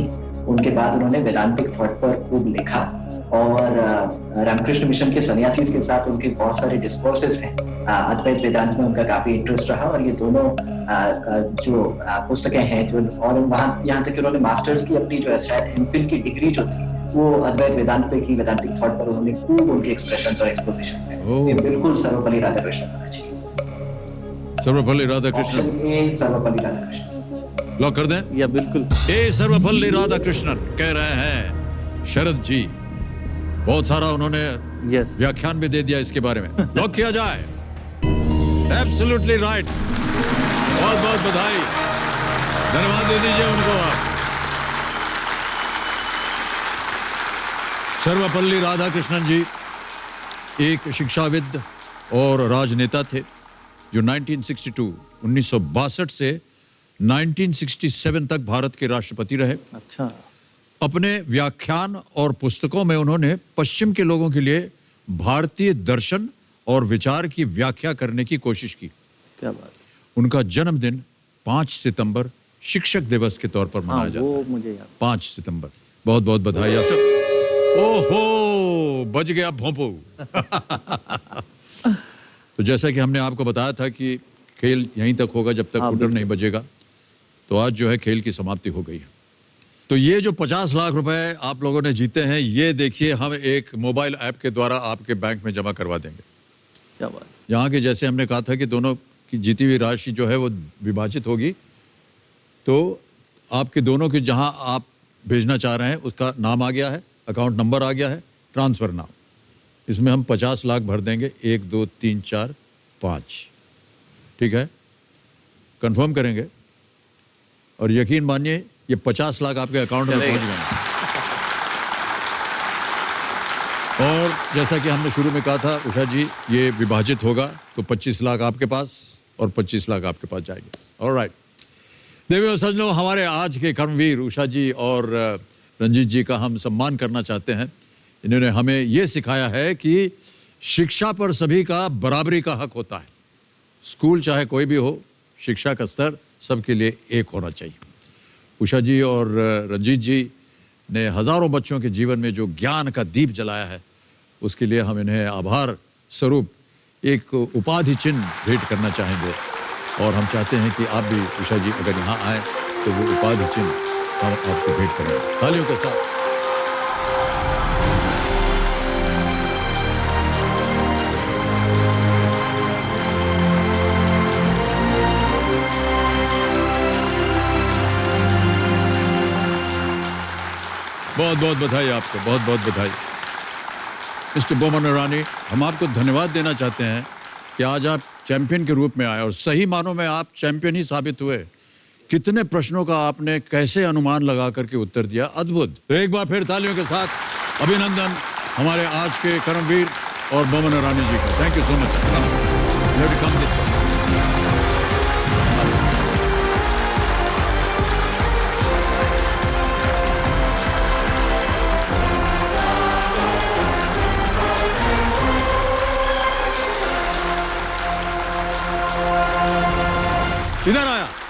उनके बाद उन्होंने वेदांतिक थॉट पर खूब लिखा और रामकृष्ण मिशन के सन्यासीज के साथ उनके बहुत सारे डिस्कोर्सेस हैं। अद्वैत वेदांत में उनका काफी इंटरेस्ट रहा और ये दोनों जो पुस्तकें हैं जो, और वहाँ यहाँ तक कि उन्होंने मास्टर्स की अपनी जो शायद एमफिल की डिग्री जो थी वो अद्वैत वेदांत पे की, वेदांतिक थॉट पर उन्होंने खूब उनके एक्सप्रेशंस और एक्सपोजिशंस हैं। ये बिल्कुल सर्वपल्ली राधाकृष्णन होना चाहिए। Sarvepalli Radhakrishnan, option A Sarvepalli Radhakrishnan. Lock कर दें? या बिल्कुल ए सर्वपल्ली राधाकृष्णन कह रहे हैं शरद जी। बहुत सारा उन्होंने व्याख्यान भी दे दिया इसके बारे में। लॉक किया जाए? Absolutely right. बहुत बहुत बधाई, धन्यवाद दे दीजिए उनको आप। सर्वपल्ली राधाकृष्णन जी एक शिक्षाविद और राजनेता थे जो 1962 से 1967 तक भारत के राष्ट्रपति रहे। अच्छा। अपने व्याख्यान और पुस्तकों में उन्होंने पश्चिम के लोगों के लिए भारतीय दर्शन और विचार की व्याख्या करने की कोशिश की। क्या बात। उनका जन्मदिन 5 सितंबर शिक्षक दिवस के तौर पर मनाया जाता है। वो मुझे याद। 5 सितंबर। बहुत बहुत बधाई आप सब। ओहो, बज गया भोंपू। तो जैसा कि हमने आपको बताया था कि खेल यहीं तक होगा जब तक हुटर नहीं बजेगा, तो आज जो है खेल की समाप्ति हो गई है। तो ये जो 50 लाख रुपए आप लोगों ने जीते हैं, ये देखिए हम एक मोबाइल ऐप के द्वारा आपके बैंक में जमा करवा देंगे। क्या बात। यहाँ के जैसे हमने कहा था कि दोनों की जीती हुई राशि जो है वो विभाजित होगी, तो आपके दोनों की जहाँ आप भेजना चाह रहे हैं उसका नाम आ गया है, अकाउंट नंबर आ गया है, ट्रांसफ़र नाम। इसमें हम 50 लाख भर देंगे, 1 2 3 4 5। ठीक है, कंफर्म करेंगे और यकीन मानिए ये 50 लाख आपके अकाउंट में पहुंच गए। और जैसा कि हमने शुरू में कहा था उषा जी, ये विभाजित होगा तो 25 लाख आपके पास और 25 लाख आपके पास जाएंगे। ऑलराइट देवियों सज्जनों, हमारे आज के कर्मवीर उषा जी और रंजीत जी का हम सम्मान करना चाहते हैं। इन्होंने हमें ये सिखाया है कि शिक्षा पर सभी का बराबरी का हक होता है। स्कूल चाहे कोई भी हो, शिक्षा का स्तर सबके लिए एक होना चाहिए। उषा जी और रंजीत जी ने हज़ारों बच्चों के जीवन में जो ज्ञान का दीप जलाया है, उसके लिए हम इन्हें आभार स्वरूप एक उपाधि चिन्ह भेंट करना चाहेंगे। और हम चाहते हैं कि आप भी उषा जी अगर यहाँ आए तो वो उपाधि चिन्ह हम आपको भेंट करेंगे तालियों के साथ। बहुत बहुत बधाई आपको, बहुत बहुत बधाई। मिस्टर बोमन ईरानी, हम आपको धन्यवाद देना चाहते हैं कि आज आप चैंपियन के रूप में आए और सही मानों में आप चैंपियन ही साबित हुए। कितने प्रश्नों का आपने कैसे अनुमान लगा करके उत्तर दिया, अद्भुत। तो एक बार फिर तालियों के साथ अभिनंदन हमारे आज के कर्मवीर और बोमन ईरानी जी का। Thank you so much. इधर आया।